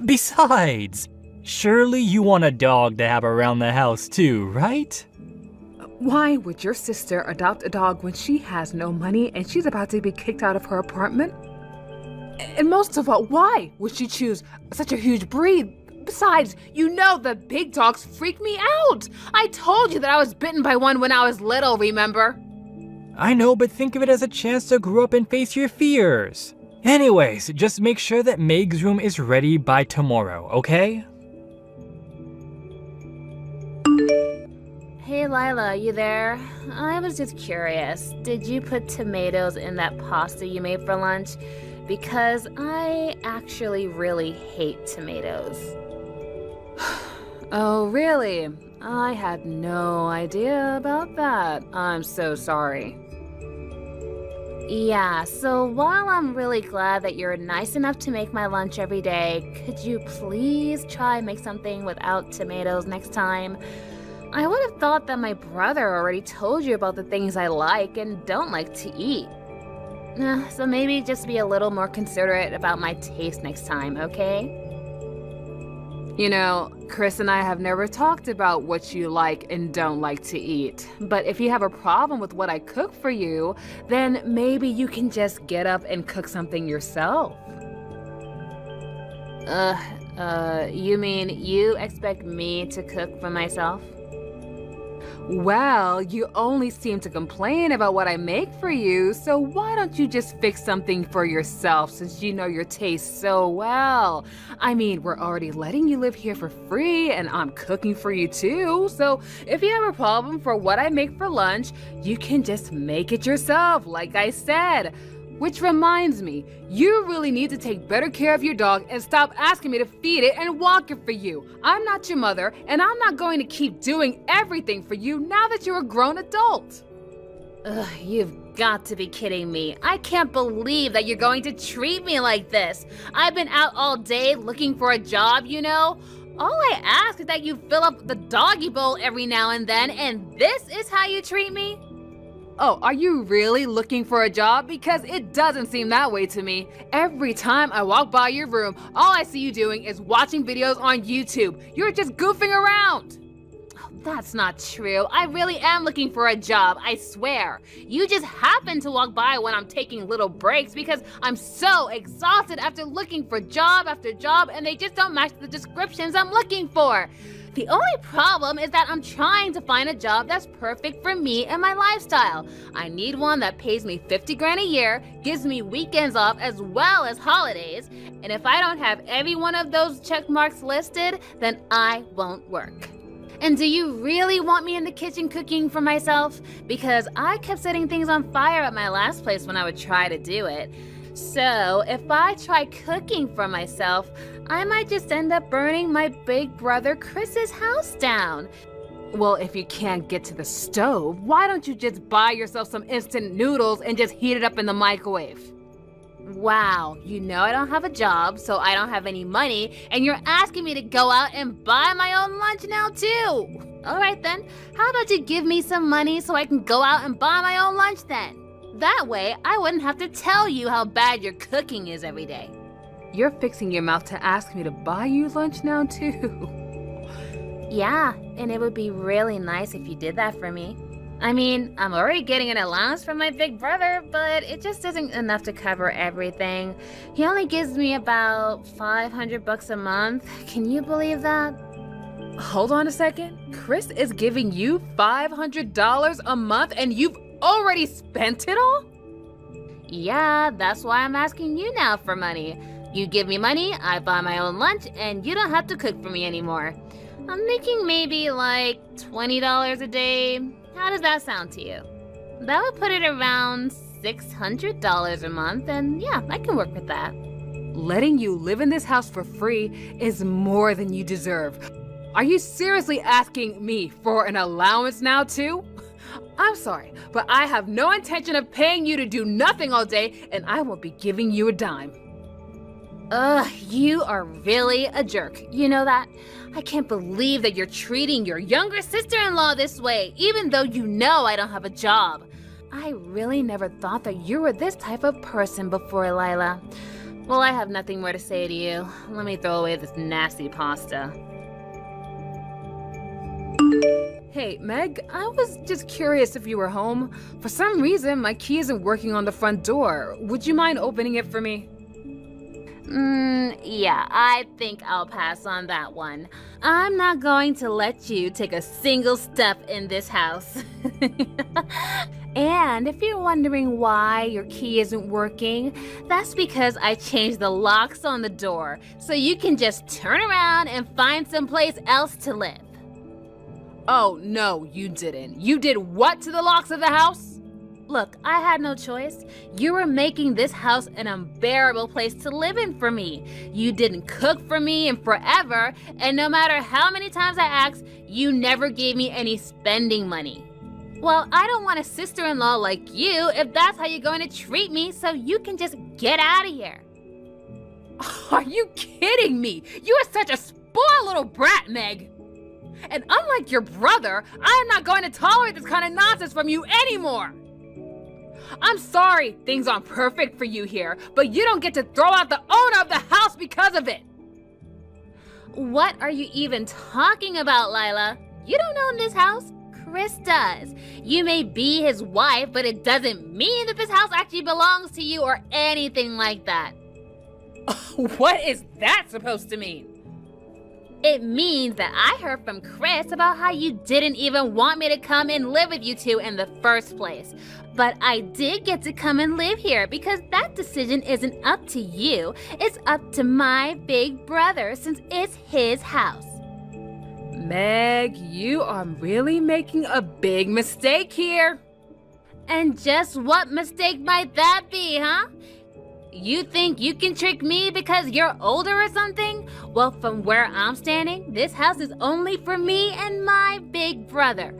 Besides, surely you want a dog to have around the house too, right? Why would your sister adopt a dog when she has no money and she's about to be kicked out of her apartment? And most of all, why would she choose such a huge breed? Besides, you know the big dogs freak me out. I told you that I was bitten by one when I was little, remember? I know, but think of it as a chance to grow up and face your fears. Anyways, just make sure that Meg's room is ready by tomorrow, okay? Hey Lila, you there? I was just curious. Did you put tomatoes in that pasta you made for lunch? Because I actually really hate tomatoes. Oh, really? I had no idea about that. I'm so sorry. Yeah, so while I'm really glad that you're nice enough to make my lunch every day, could you please try and make something without tomatoes next time? I would have thought that my brother already told you about the things I like and don't like to eat. So maybe just be a little more considerate about my taste next time, okay? You know, Chris and I have never talked about what you like and don't like to eat. But if you have a problem with what I cook for you, then maybe you can just get up and cook something yourself. You mean you expect me to cook for myself? Well, you only seem to complain about what I make for you, so why don't you just fix something for yourself since you know your taste so well? I mean, we're already letting you live here for free, and I'm cooking for you too, so if you have a problem for what I make for lunch, you can just make it yourself, like I said. Which reminds me, you really need to take better care of your dog and stop asking me to feed it and walk it for you. I'm not your mother, and I'm not going to keep doing everything for you now that you're a grown adult. Ugh, you've got to be kidding me. I can't believe that you're going to treat me like this. I've been out all day looking for a job, you know? All I ask is that you fill up the doggy bowl every now and then, and this is how you treat me? Oh, are you really looking for a job? Because it doesn't seem that way to me. Every time I walk by your room, all I see you doing is watching videos on YouTube. You're just goofing around. Oh, that's not true. I really am looking for a job, I swear. You just happen to walk by when I'm taking little breaks because I'm so exhausted after looking for job after job and they just don't match the descriptions I'm looking for. The only problem is that I'm trying to find a job that's perfect for me and my lifestyle. I need one that pays me 50 grand a year, gives me weekends off as well as holidays, and if I don't have every one of those check marks listed, then I won't work. And do you really want me in the kitchen cooking for myself? Because I kept setting things on fire at my last place when I would try to do it. So if I try cooking for myself, I might just end up burning my big brother Chris's house down. Well, if you can't get to the stove, why don't you just buy yourself some instant noodles and just heat it up in the microwave? Wow, you know I don't have a job, so I don't have any money, and you're asking me to go out and buy my own lunch now too. All right then, how about you give me some money so I can go out and buy my own lunch then? That way, I wouldn't have to tell you how bad your cooking is every day. You're fixing your mouth to ask me to buy you lunch now too. Yeah, and it would be really nice if you did that for me. I mean, I'm already getting an allowance from my big brother, but it just isn't enough to cover everything. He only gives me about $500 a month. Can you believe that? Hold on a second. Chris is giving you $500 a month and you've already spent it all? Yeah, that's why I'm asking you now for money. You give me money, I buy my own lunch, and you don't have to cook for me anymore. I'm making maybe like $20 a day. How does that sound to you? That would put it around $600 a month, and yeah, I can work with that. Letting you live in this house for free is more than you deserve. Are you seriously asking me for an allowance now too? I'm sorry, but I have no intention of paying you to do nothing all day, and I won't be giving you a dime. Ugh, you are really a jerk. You know that? I can't believe that you're treating your younger sister-in-law this way, even though you know I don't have a job. I really never thought that you were this type of person before, Lila. Well, I have nothing more to say to you. Let me throw away this nasty pasta. Hey, Meg, I was just curious if you were home. For some reason, my key isn't working on the front door. Would you mind opening it for me? Yeah, I think I'll pass on that one. I'm not going to let you take a single step in this house. And if you're wondering why your key isn't working, that's because I changed the locks on the door, so you can just turn around and find someplace else to live. Oh, no, you didn't. You did what to the locks of the house? Look, I had no choice. You were making this house an unbearable place to live in for me. You didn't cook for me in forever, and no matter how many times I asked, you never gave me any spending money. Well, I don't want a sister-in-law like you if that's how you're going to treat me, so you can just get out of here. Are you kidding me? You are such a spoiled little brat, Meg. And unlike your brother, I am not going to tolerate this kind of nonsense from you anymore. I'm sorry things aren't perfect for you here, but you don't get to throw out the owner of the house because of it. What are you even talking about, Lila? You don't own this house. Chris does. You may be his wife, but it doesn't mean that this house actually belongs to you or anything like that. What is that supposed to mean? It means that I heard from Chris about how you didn't even want me to come and live with you two in the first place. But I did get to come and live here because that decision isn't up to you. It's up to my big brother since it's his house. Meg, you are really making a big mistake here. And just what mistake might that be, huh? You think you can trick me because you're older or something? Well, from where I'm standing, this house is only for me and my big brother.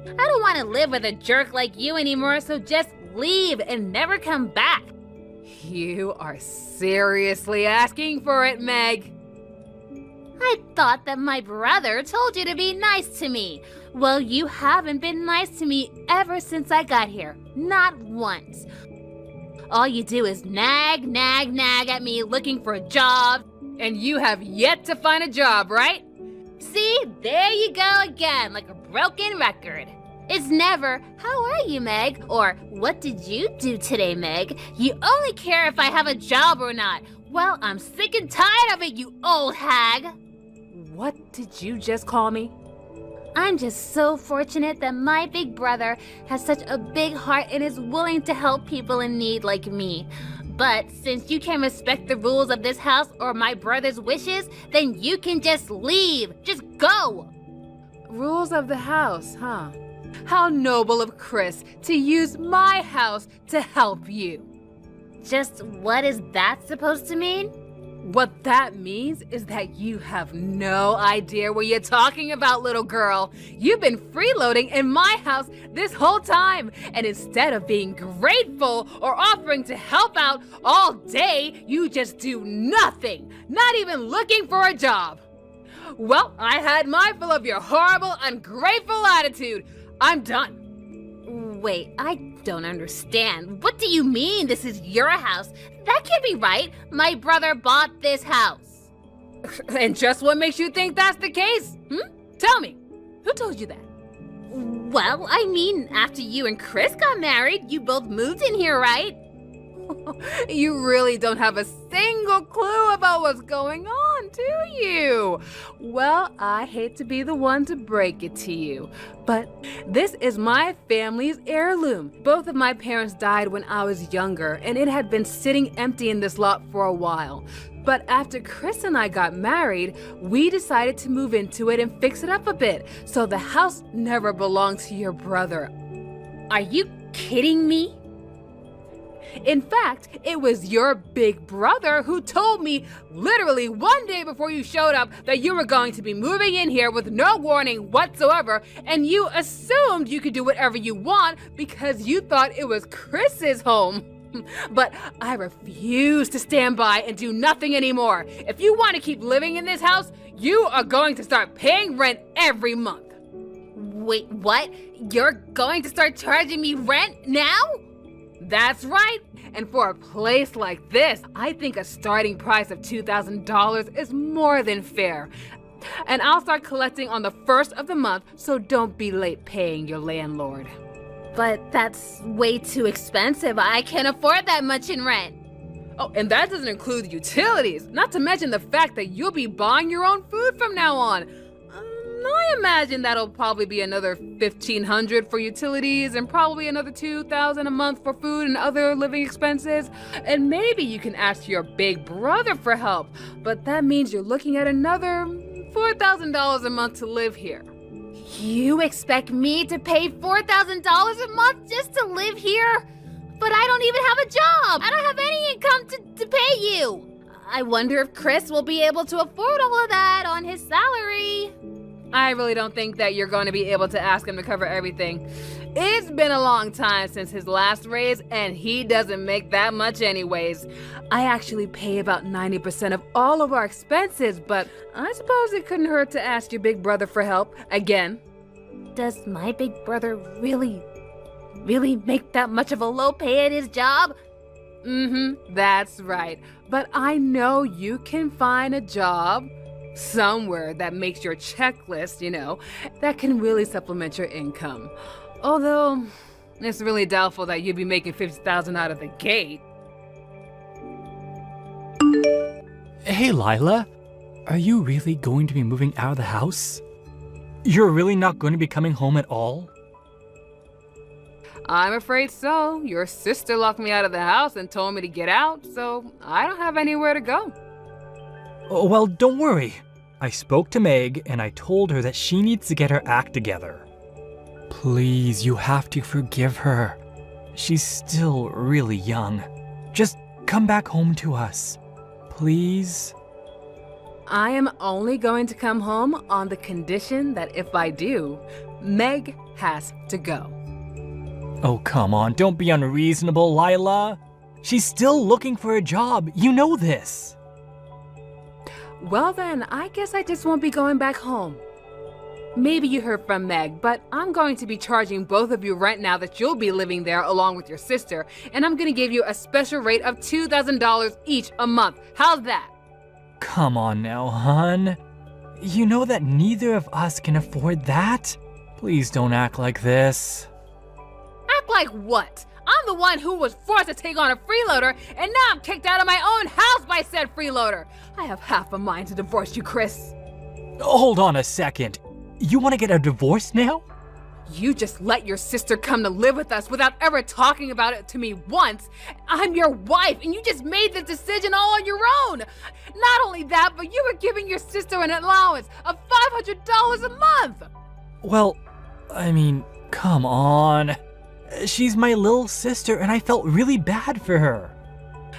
I don't want to live with a jerk like you anymore, so just leave and never come back. You are seriously asking for it, Meg. I thought that my brother told you to be nice to me. Well, you haven't been nice to me ever since I got here. Not once. All you do is nag at me looking for a job. And you have yet to find a job, right? See, there you go again, like a broken record. It's never, how are you, Meg? Or, what did you do today, Meg? You only care if I have a job or not. Well, I'm sick and tired of it, you old hag. What did you just call me? I'm just so fortunate that my big brother has such a big heart and is willing to help people in need like me. But since you can't respect the rules of this house or my brother's wishes, then you can just leave. Just go. Rules of the house, huh? How noble of Chris to use my house to help you. Just what is that supposed to mean? What that means is that you have no idea what you're talking about, little girl. You've been freeloading in my house this whole time, and instead of being grateful or offering to help out all day, you just do nothing, not even looking for a job. Well, I had my fill of your horrible, ungrateful attitude. I'm done. Wait, I don't understand. What do you mean this is your house? That can't be right. My brother bought this house. And just what makes you think that's the case? Tell me, who told you that? Well, I mean, after you and Chris got married, you both moved in here, right? You really don't have a single clue about what's going on, do you? Well, I hate to be the one to break it to you, but this is my family's heirloom. Both of my parents died when I was younger, and it had been sitting empty in this lot for a while. But after Chris and I got married, we decided to move into it and fix it up a bit, so the house never belonged to your brother. Are you kidding me? In fact, it was your big brother who told me literally one day before you showed up that you were going to be moving in here with no warning whatsoever, and you assumed you could do whatever you want because you thought it was Chris's home. But I refuse to stand by and do nothing anymore. If you want to keep living in this house, you are going to start paying rent every month. Wait, what? You're going to start charging me rent now? That's right. And for a place like this, I think a starting price of $2,000 is more than fair. And I'll start collecting on the first of the month, so don't be late paying your landlord. But that's way too expensive. I can't afford that much in rent. Oh, and that doesn't include utilities, not to mention the fact that you'll be buying your own food from now on. I imagine that'll probably be another $1,500 for utilities and probably another $2,000 a month for food and other living expenses. And maybe you can ask your big brother for help, but that means you're looking at another $4,000 a month to live here. You expect me to pay $4,000 a month just to live here? But I don't even have a job. I don't have any income to pay you. I wonder if Chris will be able to afford all of that on his salary. I really don't think that you're going to be able to ask him to cover everything. It's been a long time since his last raise, and he doesn't make that much anyways. I actually pay about 90% of all of our expenses, but I suppose it couldn't hurt to ask your big brother for help again. Does my big brother really make that much of a low pay at his job? That's right. But I know you can find a job somewhere that makes your checklist, that can really supplement your income. Although, it's really doubtful that you'd be making $50,000 out of the gate. Hey, Lila. Are you really going to be moving out of the house? You're really not going to be coming home at all? I'm afraid so. Your sister locked me out of the house and told me to get out, so I don't have anywhere to go. Oh, well, don't worry. I spoke to Meg and I told her that she needs to get her act together. Please, you have to forgive her. She's still really young. Just come back home to us. Please? I am only going to come home on the condition that if I do, Meg has to go. Oh, come on, don't be unreasonable, Lila. She's still looking for a job. You know this. Well then, I guess I just won't be going back home. Maybe you heard from Meg, but I'm going to be charging both of you rent now that you'll be living there along with your sister, and I'm going to give you a special rate of $2,000 each a month. How's that? Come on now, hon. You know that neither of us can afford that. Please don't act like this. Act like what? I'm the one who was forced to take on a freeloader, and now I'm kicked out of my own house by said freeloader. I have half a mind to divorce you, Chris. Hold on a second. You want to get a divorce now? You just let your sister come to live with us without ever talking about it to me once. I'm your wife, and you just made this decision all on your own. Not only that, but you were giving your sister an allowance of $500 a month. Well, I mean, come on. She's my little sister, and I felt really bad for her.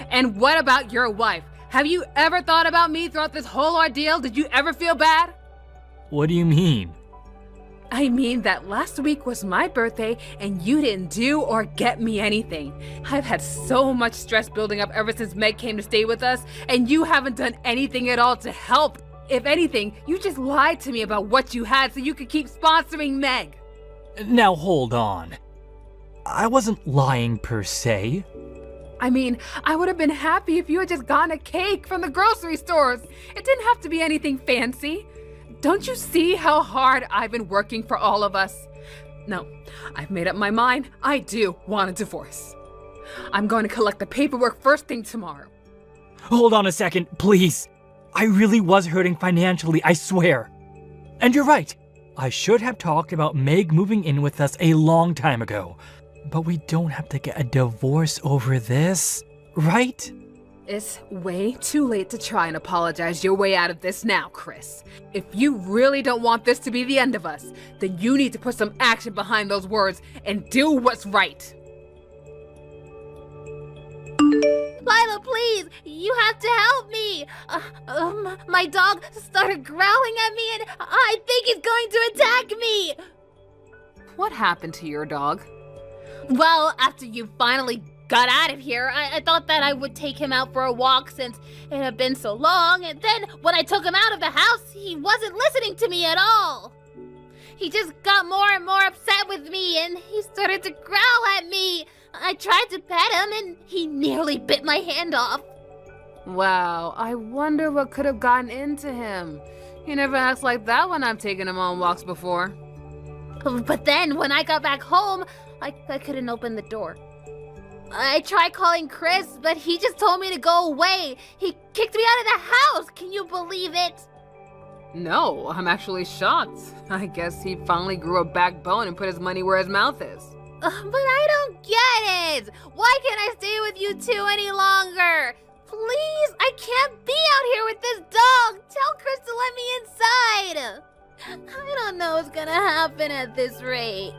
And what about your wife? Have you ever thought about me throughout this whole ordeal? Did you ever feel bad? What do you mean? I mean that last week was my birthday and you didn't do or get me anything. I've had so much stress building up ever since Meg came to stay with us, and you haven't done anything at all to help. If anything, you just lied to me about what you had so you could keep sponsoring Meg. Now hold on. I wasn't lying per se. I mean, I would have been happy if you had just gotten a cake from the grocery stores. It didn't have to be anything fancy. Don't you see how hard I've been working for all of us? No, I've made up my mind. I do want a divorce. I'm going to collect the paperwork first thing tomorrow. Hold on a second, please. I really was hurting financially, I swear. And you're right. I should have talked about Meg moving in with us a long time ago. But we don't have to get a divorce over this, right? It's way too late to try and apologize your way out of this now, Chris. If you really don't want this to be the end of us, then you need to put some action behind those words and do what's right. Lila, please, you have to help me. My dog started growling at me and I think he's going to attack me. What happened to your dog? Well, after you finally got out of here, I thought that I would take him out for a walk since it had been so long, and then when I took him out of the house, he wasn't listening to me at all. He just got more and more upset with me, and he started to growl at me. I tried to pet him, and he nearly bit my hand off. Wow, I wonder what could have gotten into him. He never acts like that when I'm taking him on walks before. But then, when I got back home, I couldn't open the door. I tried calling Chris, but he just told me to go away. He kicked me out of the house. Can you believe it? No, I'm actually shocked. I guess he finally grew a backbone and put his money where his mouth is. But I don't get it. Why can't I stay with you two any longer? Please, I can't be out here with this dog. Tell Chris to let me inside. I don't know what's gonna happen at this rate.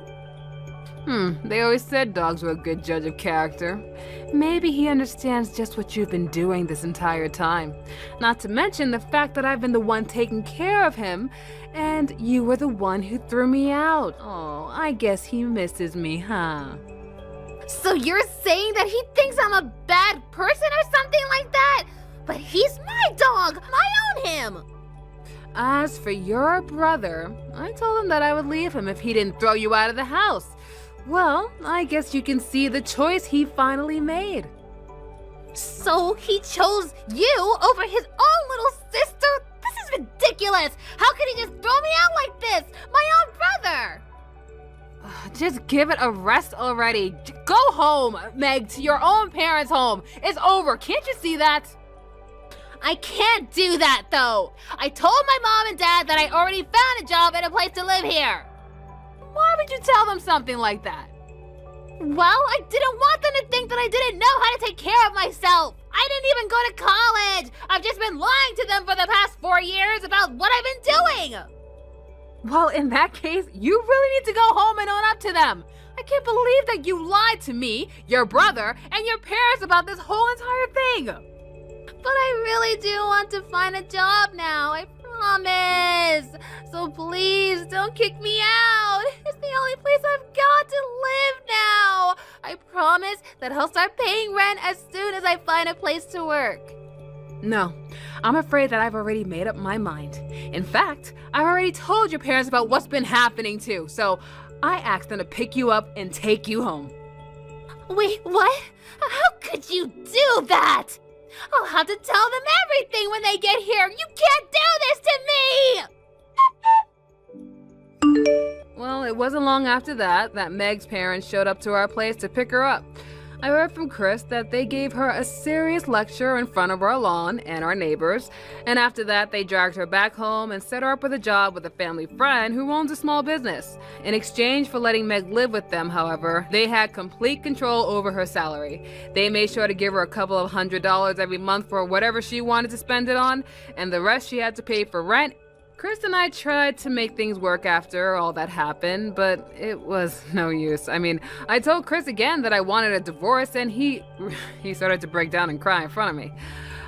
They always said dogs were a good judge of character. Maybe he understands just what you've been doing this entire time. Not to mention the fact that I've been the one taking care of him, and you were the one who threw me out. Oh, I guess he misses me, huh? So you're saying that he thinks I'm a bad person or something like that? But he's my dog! I own him! As for your brother, I told him that I would leave him if he didn't throw you out of the house. Well, I guess you can see the choice he finally made. So he chose you over his own little sister? This is ridiculous! How could he just throw me out like this? My own brother! Just give it a rest already. Go home, Meg, to your own parents' home. It's over. Can't you see that? I can't do that, though. I told my mom and dad that I already found a job and a place to live here. Why would you tell them something like that? Well, I didn't want them to think that I didn't know how to take care of myself. I didn't even go to college. I've just been lying to them for the past 4 years about what I've been doing. Well, in that case, you really need to go home and own up to them. I can't believe that you lied to me, your brother, and your parents about this whole entire thing. But I really do want to find a job now, I promise. So please don't kick me out. It's the only place I've got to live now. I promise that I'll start paying rent as soon as I find a place to work. No, I'm afraid that I've already made up my mind. In fact, I've already told your parents about what's been happening too, so I asked them to pick you up and take you home. Wait, what? How could you do that? I'll have to tell them everything when they get here. You can't do this to me! Well, it wasn't long after that Meg's parents showed up to our place to pick her up. I heard from Chris that they gave her a serious lecture in front of our lawn and our neighbors, and after that they dragged her back home and set her up with a job with a family friend who owns a small business. In exchange for letting Meg live with them, however, they had complete control over her salary. They made sure to give her a couple of $100 every month for whatever she wanted to spend it on, and the rest she had to pay for rent. Chris and I tried to make things work after all that happened, but it was no use. I mean, I told Chris again that I wanted a divorce, and he started to break down and cry in front of me.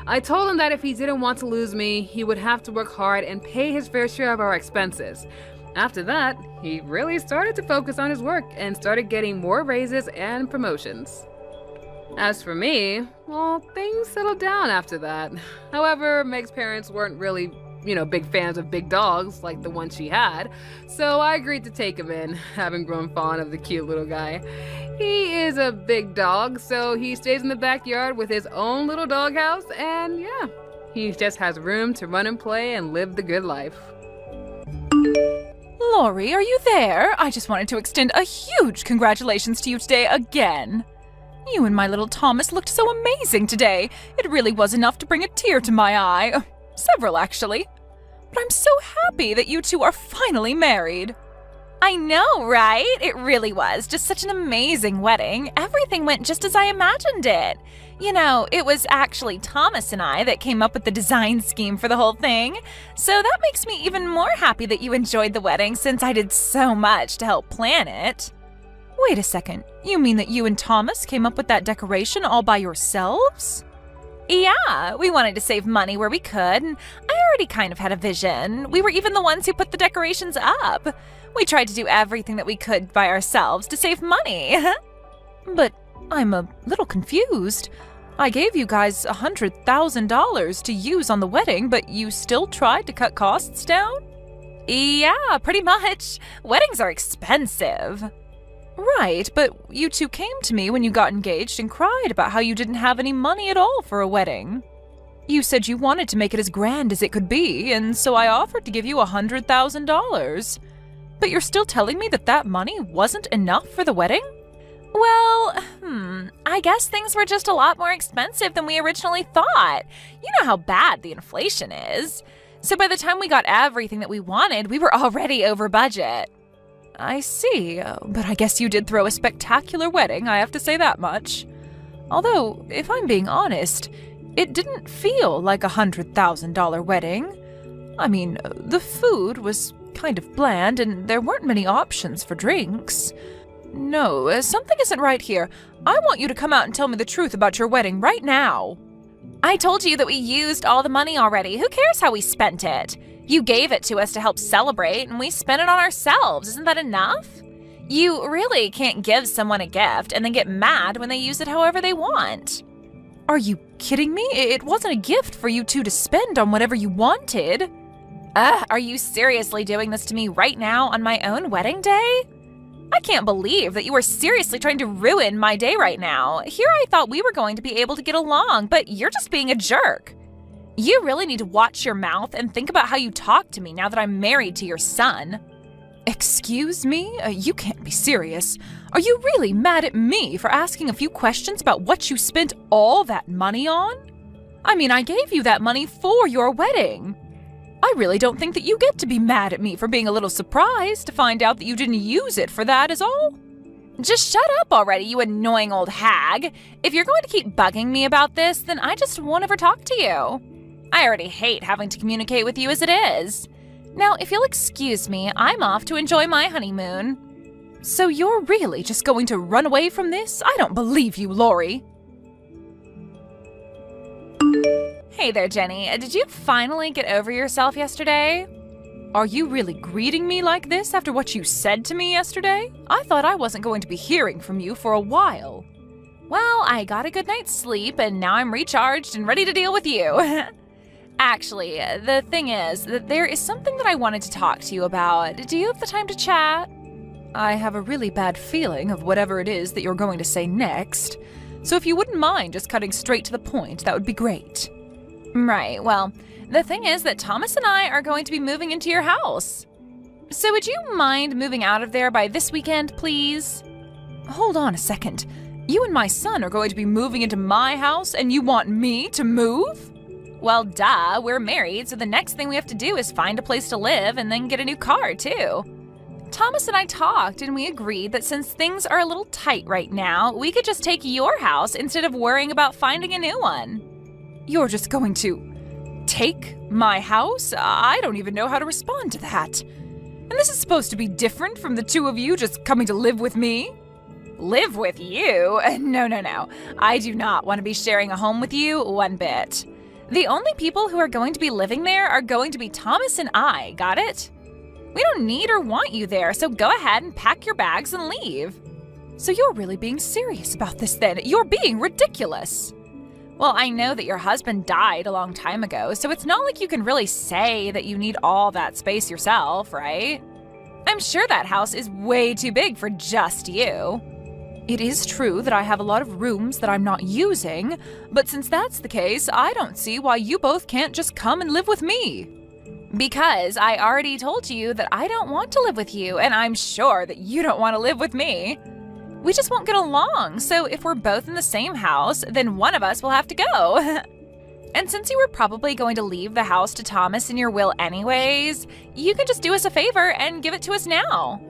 I told him that if he didn't want to lose me, he would have to work hard and pay his fair share of our expenses. After that, he really started to focus on his work and started getting more raises and promotions. As for me, well, things settled down after that. However, Meg's parents weren't really big fans of big dogs like the one she had, so I agreed to take him in, having grown fond of the cute little guy. He is a big dog, so he stays in the backyard with his own little doghouse, and yeah, he just has room to run and play and live the good life. Lori, are you there? I just wanted to extend a huge congratulations to you today again. You and my little Thomas looked so amazing today. It really was enough to bring a tear to my eye. Several, actually. But I'm so happy that you two are finally married. I know, right? It really was just such an amazing wedding. Everything went just as I imagined it. It was actually Thomas and I that came up with the design scheme for the whole thing. So that makes me even more happy that you enjoyed the wedding since I did so much to help plan it. Wait a second. You mean that you and Thomas came up with that decoration all by yourselves? Yeah, we wanted to save money where we could, and I already kind of had a vision. We were even the ones who put the decorations up. We tried to do everything that we could by ourselves to save money. But I'm a little confused. I gave you guys $100,000 to use on the wedding, but you still tried to cut costs down? Yeah, pretty much. Weddings are expensive. Right, but you two came to me when you got engaged and cried about how you didn't have any money at all for a wedding. You said you wanted to make it as grand as it could be, and so I offered to give you $100,000. But you're still telling me that that money wasn't enough for the wedding? Well, I guess things were just a lot more expensive than we originally thought. You know how bad the inflation is. So by the time we got everything that we wanted, we were already over budget. I see, but I guess you did throw a spectacular wedding, I have to say that much. Although, if I'm being honest, it didn't feel like a $100,000 wedding. I mean, the food was kind of bland and there weren't many options for drinks. No, something isn't right here. I want you to come out and tell me the truth about your wedding right now. I told you that we used all the money already. Who cares how we spent it? You gave it to us to help celebrate, and we spent it on ourselves. Isn't that enough? You really can't give someone a gift and then get mad when they use it however they want. Are you kidding me? It wasn't a gift for you two to spend on whatever you wanted. Are you seriously doing this to me right now on my own wedding day? I can't believe that you are seriously trying to ruin my day right now. Here I thought we were going to be able to get along, but you're just being a jerk. You really need to watch your mouth and think about how you talk to me now that I'm married to your son. Excuse me? You can't be serious. Are you really mad at me for asking a few questions about what you spent all that money on? I mean, I gave you that money for your wedding. I really don't think that you get to be mad at me for being a little surprised to find out that you didn't use it for that is all. Just shut up already, you annoying old hag. If you're going to keep bugging me about this, then I just won't ever talk to you. I already hate having to communicate with you as it is. Now, if you'll excuse me, I'm off to enjoy my honeymoon. So you're really just going to run away from this? I don't believe you, Lori. Hey there, Jenny. Did you finally get over yourself yesterday? Are you really greeting me like this after what you said to me yesterday? I thought I wasn't going to be hearing from you for a while. Well, I got a good night's sleep, and now I'm recharged and ready to deal with you. Actually, the thing is that there is something that I wanted to talk to you about. Do you have the time to chat? I have a really bad feeling of whatever it is that you're going to say next. So if you wouldn't mind just cutting straight to the point, that would be great. Right, well, the thing is that Thomas and I are going to be moving into your house. So would you mind moving out of there by this weekend, please? Hold on a second. You and my son are going to be moving into my house and you want me to move? Well, duh, we're married, so the next thing we have to do is find a place to live and then get a new car, too. Thomas and I talked and we agreed that since things are a little tight right now, we could just take your house instead of worrying about finding a new one. You're just going to take my house? I don't even know how to respond to that. And this is supposed to be different from the two of you just coming to live with me? Live with you? No. I do not want to be sharing a home with you one bit. The only people who are going to be living there are going to be Thomas and I, got it? We don't need or want you there, so go ahead and pack your bags and leave. So you're really being serious about this then? You're being ridiculous. Well, I know that your husband died a long time ago, so it's not like you can really say that you need all that space yourself, right? I'm sure that house is way too big for just you. It is true that I have a lot of rooms that I'm not using, but since that's the case, I don't see why you both can't just come and live with me. Because I already told you that I don't want to live with you, and I'm sure that you don't want to live with me. We just won't get along, so if we're both in the same house, then one of us will have to go. And since you were probably going to leave the house to Thomas in your will anyways, you can just do us a favor and give it to us now.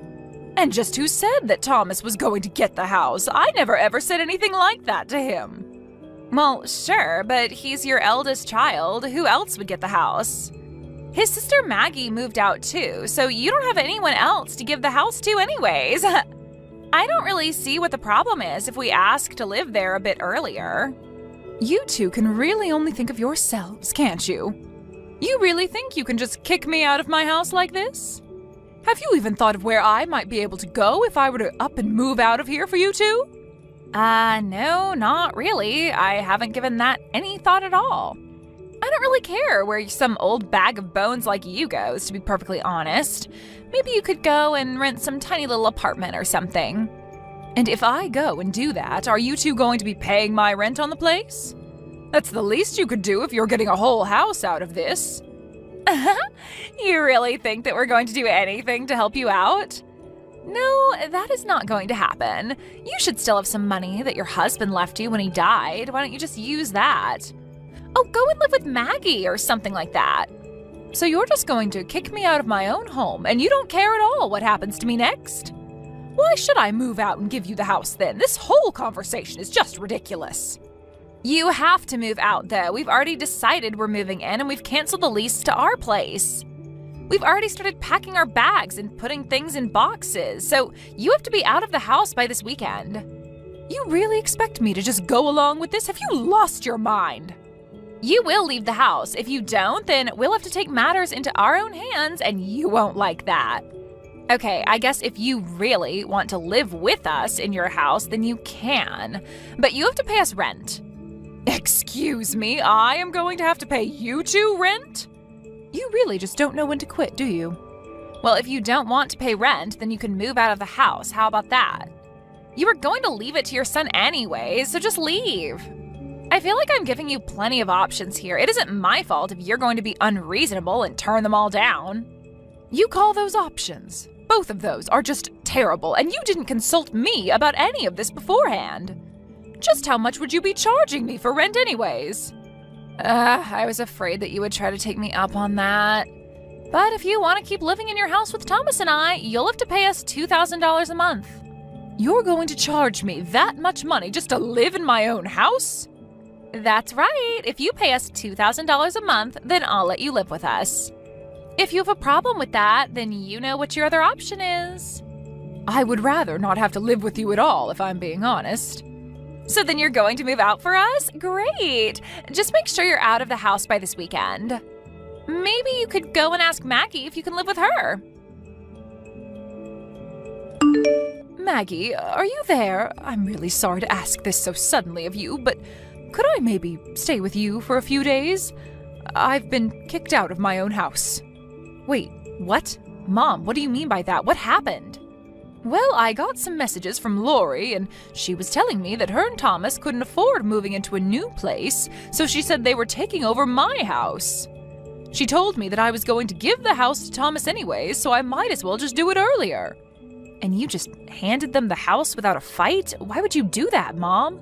And just who said that Thomas was going to get the house? I never ever said anything like that to him. Well, sure, but he's your eldest child. Who else would get the house? His sister Maggie moved out too, so you don't have anyone else to give the house to anyways. I don't really see what the problem is if we ask to live there a bit earlier. You two can really only think of yourselves, can't you? You really think you can just kick me out of my house like this? Have you even thought of where I might be able to go if I were to up and move out of here for you two? No, not really. I haven't given that any thought at all. I don't really care where some old bag of bones like you goes, to be perfectly honest. Maybe you could go and rent some tiny little apartment or something. And if I go and do that, are you two going to be paying my rent on the place? That's the least you could do if you're getting a whole house out of this. You really think that we're going to do anything to help you out? No, that is not going to happen. You should still have some money that your husband left you when he died. Why don't you just use that? Oh, go and live with Maggie or something like that. So you're just going to kick me out of my own home and you don't care at all what happens to me next? Why should I move out and give you the house then? This whole conversation is just ridiculous. You have to move out though. We've already decided we're moving in and we've canceled the lease to our place. We've already started packing our bags and putting things in boxes, so you have to be out of the house by this weekend. You really expect me to just go along with this? Have you lost your mind? You will leave the house. If you don't, then we'll have to take matters into our own hands, and you won't like that. Okay, I guess if you really want to live with us in your house, then you can. But you have to pay us rent. Excuse me, I am going to have to pay you two rent? You really just don't know when to quit, do you? Well, if you don't want to pay rent, then you can move out of the house. How about that? You were going to leave it to your son anyways, so just leave. I feel like I'm giving you plenty of options here. It isn't my fault if you're going to be unreasonable and turn them all down. You call those options? Both of those are just terrible, and you didn't consult me about any of this beforehand. Just how much would you be charging me for rent anyways? I was afraid that you would try to take me up on that. But if you want to keep living in your house with Thomas and I, you'll have to pay us $2,000 a month. You're going to charge me that much money just to live in my own house? That's right. If you pay us $2,000 a month, then I'll let you live with us. If you have a problem with that, then you know what your other option is. I would rather not have to live with you at all, if I'm being honest. So then you're going to move out for us? Great! Just make sure you're out of the house by this weekend. Maybe you could go and ask Maggie if you can live with her. Maggie, are you there? I'm really sorry to ask this so suddenly of you, but could I maybe stay with you for a few days? I've been kicked out of my own house. Wait, what? Mom, what do you mean by that? What happened? Well, I got some messages from Lori, and she was telling me that her and Thomas couldn't afford moving into a new place, so she said they were taking over my house. She told me that I was going to give the house to Thomas anyways, so I might as well just do it earlier. And you just handed them the house without a fight? Why would you do that, Mom?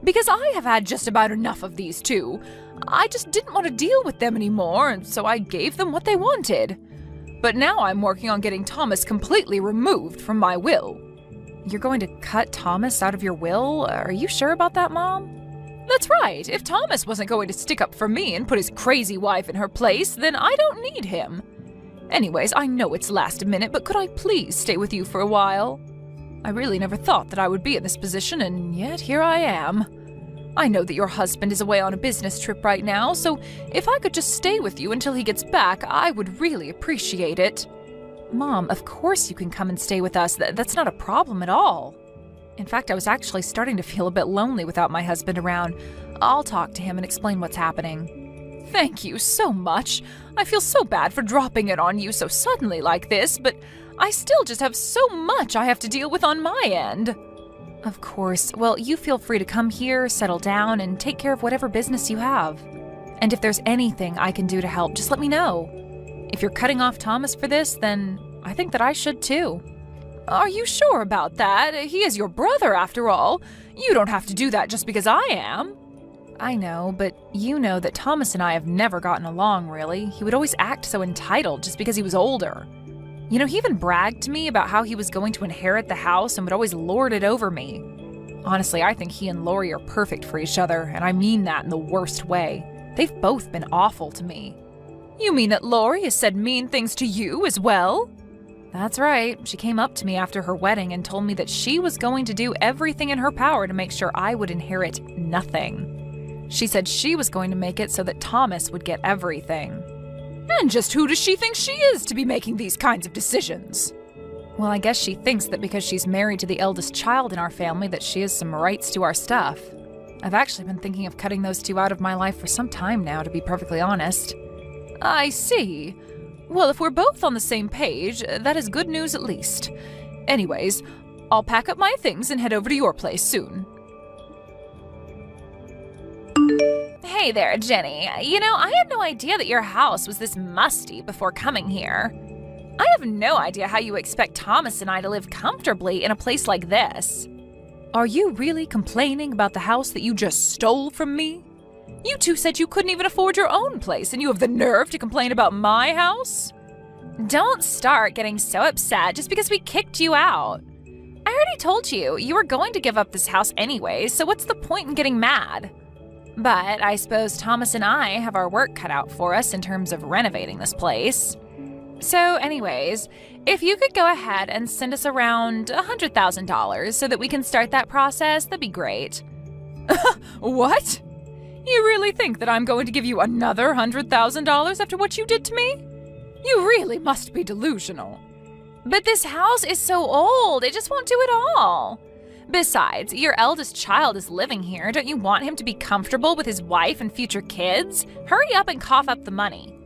Because I have had just about enough of these two. I just didn't want to deal with them anymore, and so I gave them what they wanted. But now I'm working on getting Thomas completely removed from my will. You're going to cut Thomas out of your will? Are you sure about that, Mom? That's right. If Thomas wasn't going to stick up for me and put his crazy wife in her place, then I don't need him. Anyways, I know it's last minute, but could I please stay with you for a while? I really never thought that I would be in this position, and yet here I am. I know that your husband is away on a business trip right now, so if I could just stay with you until he gets back, I would really appreciate it. Mom, of course you can come and stay with us. That's not a problem at all. In fact, I was actually starting to feel a bit lonely without my husband around. I'll talk to him and explain what's happening. Thank you so much. I feel so bad for dropping it on you so suddenly like this, but I still just have so much I have to deal with on my end. Of course. Well, you feel free to come here, settle down, and take care of whatever business you have. And if there's anything I can do to help, just let me know. If you're cutting off Thomas for this, then I think that I should too. Are you sure about that? He is your brother, after all. You don't have to do that just because I am. I know, but you know that Thomas and I have never gotten along, really. He would always act so entitled just because he was older. You know, he even bragged to me about how he was going to inherit the house and would always lord it over me. Honestly, I think he and Lori are perfect for each other, and I mean that in the worst way. They've both been awful to me. You mean that Lori has said mean things to you as well? That's right. She came up to me after her wedding and told me that she was going to do everything in her power to make sure I would inherit nothing. She said she was going to make it so that Thomas would get everything. And just who does she think she is to be making these kinds of decisions? Well, I guess she thinks that because she's married to the eldest child in our family that she has some rights to our stuff. I've actually been thinking of cutting those two out of my life for some time now, to be perfectly honest. I see. Well, if we're both on the same page, that is good news at least. Anyways, I'll pack up my things and head over to your place soon. Hey there, Jenny. You know, I had no idea that your house was this musty before coming here. I have no idea how you expect Thomas and I to live comfortably in a place like this. Are you really complaining about the house that you just stole from me? You two said you couldn't even afford your own place, and you have the nerve to complain about my house? Don't start getting so upset just because we kicked you out. I already told you, you were going to give up this house anyway, so what's the point in getting mad? But I suppose Thomas and I have our work cut out for us in terms of renovating this place. So anyways, if you could go ahead and send us around $100,000 so that we can start that process, that'd be great. What? You really think that I'm going to give you another $100,000 after what you did to me? You really must be delusional. But this house is so old, it just won't do it all. Besides, your eldest child is living here. Don't you want him to be comfortable with his wife and future kids? Hurry up and cough up the money.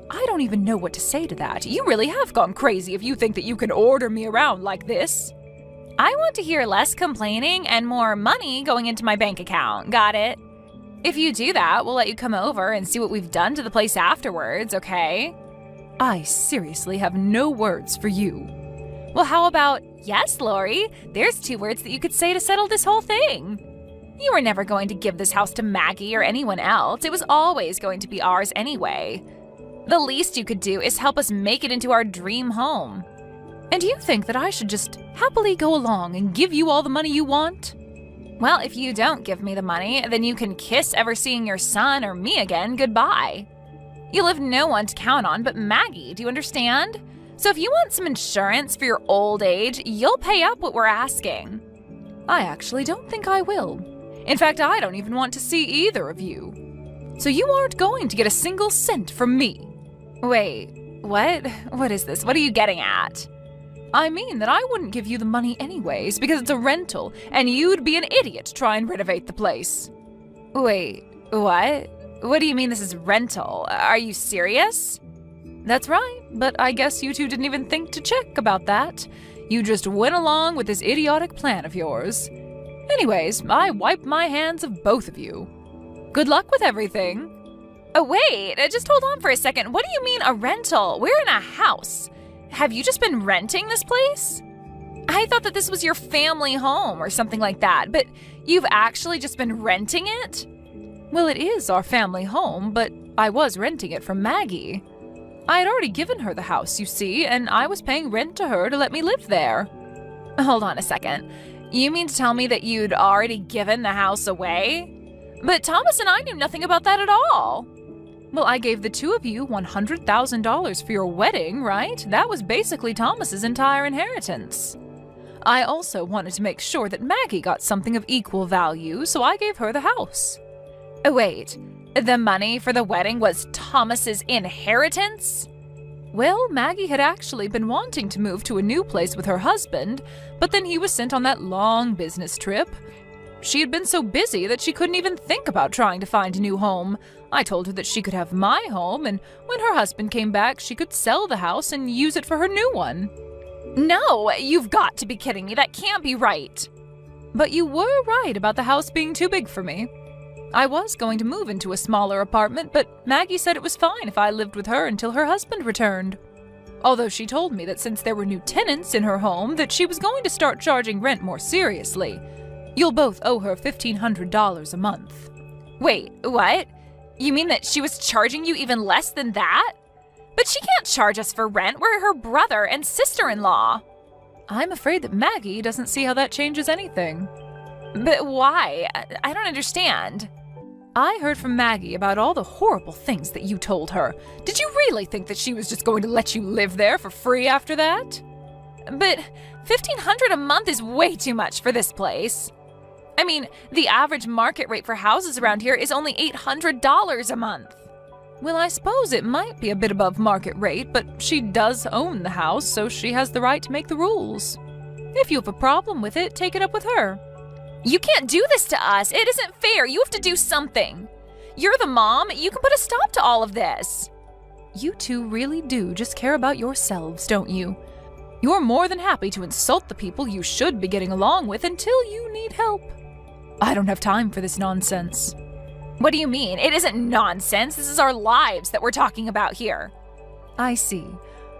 I don't even know what to say to that. You really have gone crazy if you think that you can order me around like this. I want to hear less complaining and more money going into my bank account. Got it? If you do that, we'll let you come over and see what we've done to the place afterwards, okay? I seriously have no words for you. Well, how about, yes, Lori? There's 2 words that you could say to settle this whole thing. You were never going to give this house to Maggie or anyone else. It was always going to be ours anyway. The least you could do is help us make it into our dream home. And you think that I should just happily go along and give you all the money you want? Well, if you don't give me the money, then you can kiss ever seeing your son or me again goodbye. You'll have no one to count on but Maggie, do you understand? So if you want some insurance for your old age, you'll pay up what we're asking. I actually don't think I will. In fact, I don't even want to see either of you. So you aren't going to get a single cent from me. Wait, what? What is this? What are you getting at? I mean that I wouldn't give you the money anyways because it's a rental and you'd be an idiot to try and renovate the place. Wait, what? What do you mean this is rental? Are you serious? That's right, but I guess you two didn't even think to check about that. You just went along with this idiotic plan of yours. Anyways, I wipe my hands of both of you. Good luck with everything. Oh, wait, just hold on for a second. What do you mean a rental? We're in a house. Have you just been renting this place? I thought that this was your family home or something like that, but you've actually just been renting it? Well, it is our family home, but I was renting it from Maggie. I had already given her the house, you see, and I was paying rent to her to let me live there. Hold on a second. You mean to tell me that you'd already given the house away? But Thomas and I knew nothing about that at all. Well, I gave the two of you $100,000 for your wedding, right? That was basically Thomas's entire inheritance. I also wanted to make sure that Maggie got something of equal value, so I gave her the house. Oh, wait, the money for the wedding was Thomas's inheritance? Well, Maggie had actually been wanting to move to a new place with her husband, but then he was sent on that long business trip. She had been so busy that she couldn't even think about trying to find a new home. I told her that she could have my home, and when her husband came back, she could sell the house and use it for her new one. No, you've got to be kidding me. That can't be right. But you were right about the house being too big for me. I was going to move into a smaller apartment, but Maggie said it was fine if I lived with her until her husband returned. Although she told me that since there were new tenants in her home, that she was going to start charging rent more seriously. You'll both owe her $1,500 a month. Wait, what? You mean that she was charging you even less than that? But she can't charge us for rent. We're her brother and sister-in-law. I'm afraid that Maggie doesn't see how that changes anything. But why? I don't understand. I heard from Maggie about all the horrible things that you told her. Did you really think that she was just going to let you live there for free after that? But $1,500 a month is way too much for this place. I mean, the average market rate for houses around here is only $800 a month. Well, I suppose it might be a bit above market rate, but she does own the house, so she has the right to make the rules. If you have a problem with it, take it up with her. You can't do this to us. It isn't fair. You have to do something. You're the mom. You can put a stop to all of this. You two really do just care about yourselves, don't you? You're more than happy to insult the people you should be getting along with until you need help. I don't have time for this nonsense. What do you mean? It isn't nonsense. This is our lives that we're talking about here. I see.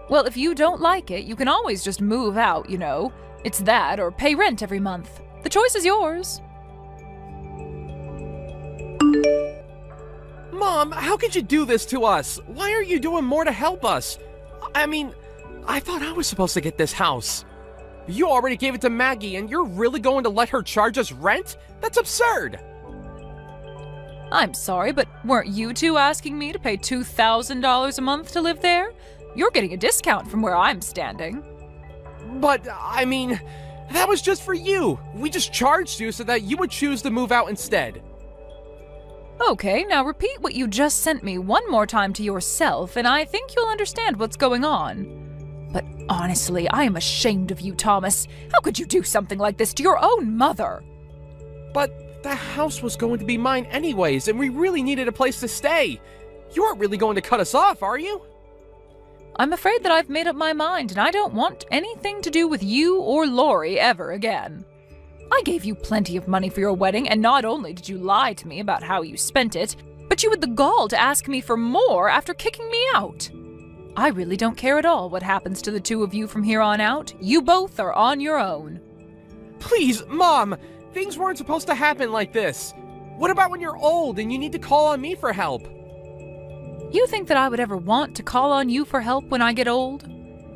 Well, if you don't like it, you can always just move out, you know. It's that or pay rent every month. The choice is yours. Mom, how could you do this to us? Why aren't you doing more to help us? I mean, I thought I was supposed to get this house. You already gave it to Maggie, and you're really going to let her charge us rent? That's absurd! I'm sorry, but weren't you two asking me to pay $2,000 a month to live there? You're getting a discount from where I'm standing. But, I mean, that was just for you. We just charged you so that you would choose to move out instead. Okay, now repeat what you just sent me one more time to yourself, and I think you'll understand what's going on. But honestly, I am ashamed of you, Thomas. How could you do something like this to your own mother? But the house was going to be mine anyways, and we really needed a place to stay. You aren't really going to cut us off, are you? I'm afraid that I've made up my mind, and I don't want anything to do with you or Lori ever again. I gave you plenty of money for your wedding, and not only did you lie to me about how you spent it, but you had the gall to ask me for more after kicking me out. I really don't care at all what happens to the two of you from here on out. You both are on your own. Please, Mom! Things weren't supposed to happen like this. What about when you're old and you need to call on me for help? You think that I would ever want to call on you for help when I get old?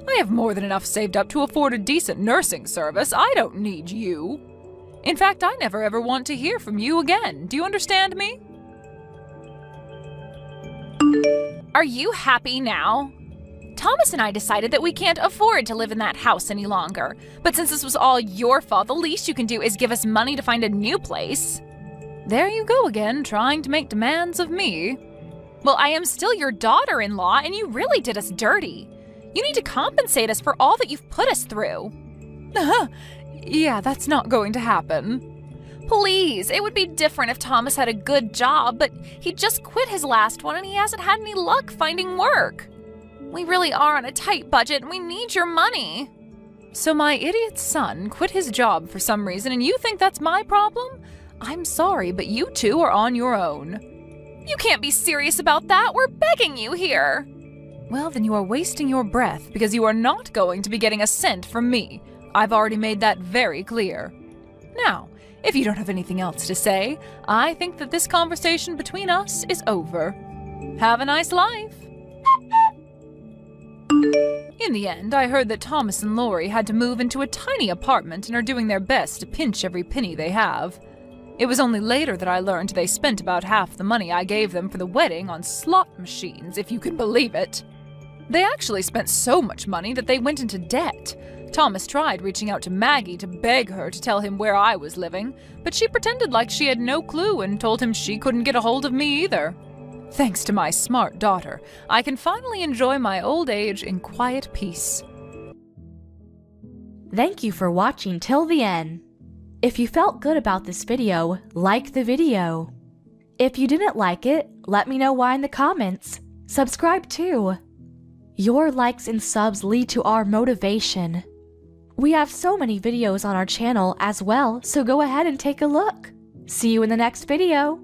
I have more than enough saved up to afford a decent nursing service. I don't need you. In fact, I never ever want to hear from you again. Do you understand me? Are you happy now? Thomas and I decided that we can't afford to live in that house any longer. But since this was all your fault, the least you can do is give us money to find a new place. There you go again, trying to make demands of me. Well, I am still your daughter-in-law, and you really did us dirty. You need to compensate us for all that you've put us through. Yeah, that's not going to happen. Please, it would be different if Thomas had a good job, but he just quit his last one and he hasn't had any luck finding work. We really are on a tight budget and we need your money. So my idiot son quit his job for some reason and you think that's my problem? I'm sorry, but you two are on your own. You can't be serious about that. We're begging you here. Well, then you are wasting your breath because you are not going to be getting a cent from me. I've already made that very clear. Now, if you don't have anything else to say, I think that this conversation between us is over. Have a nice life. In the end, I heard that Thomas and Lori had to move into a tiny apartment and are doing their best to pinch every penny they have. It was only later that I learned they spent about half the money I gave them for the wedding on slot machines, if you can believe it. They actually spent so much money that they went into debt. Thomas tried reaching out to Maggie to beg her to tell him where I was living, but she pretended like she had no clue and told him she couldn't get a hold of me either. Thanks to my smart daughter, I can finally enjoy my old age in quiet peace. Thank you for watching till the end. If you felt good about this video, like the video. If you didn't like it, let me know why in the comments. Subscribe too. Your likes and subs lead to our motivation. We have so many videos on our channel as well, so go ahead and take a look. See you in the next video.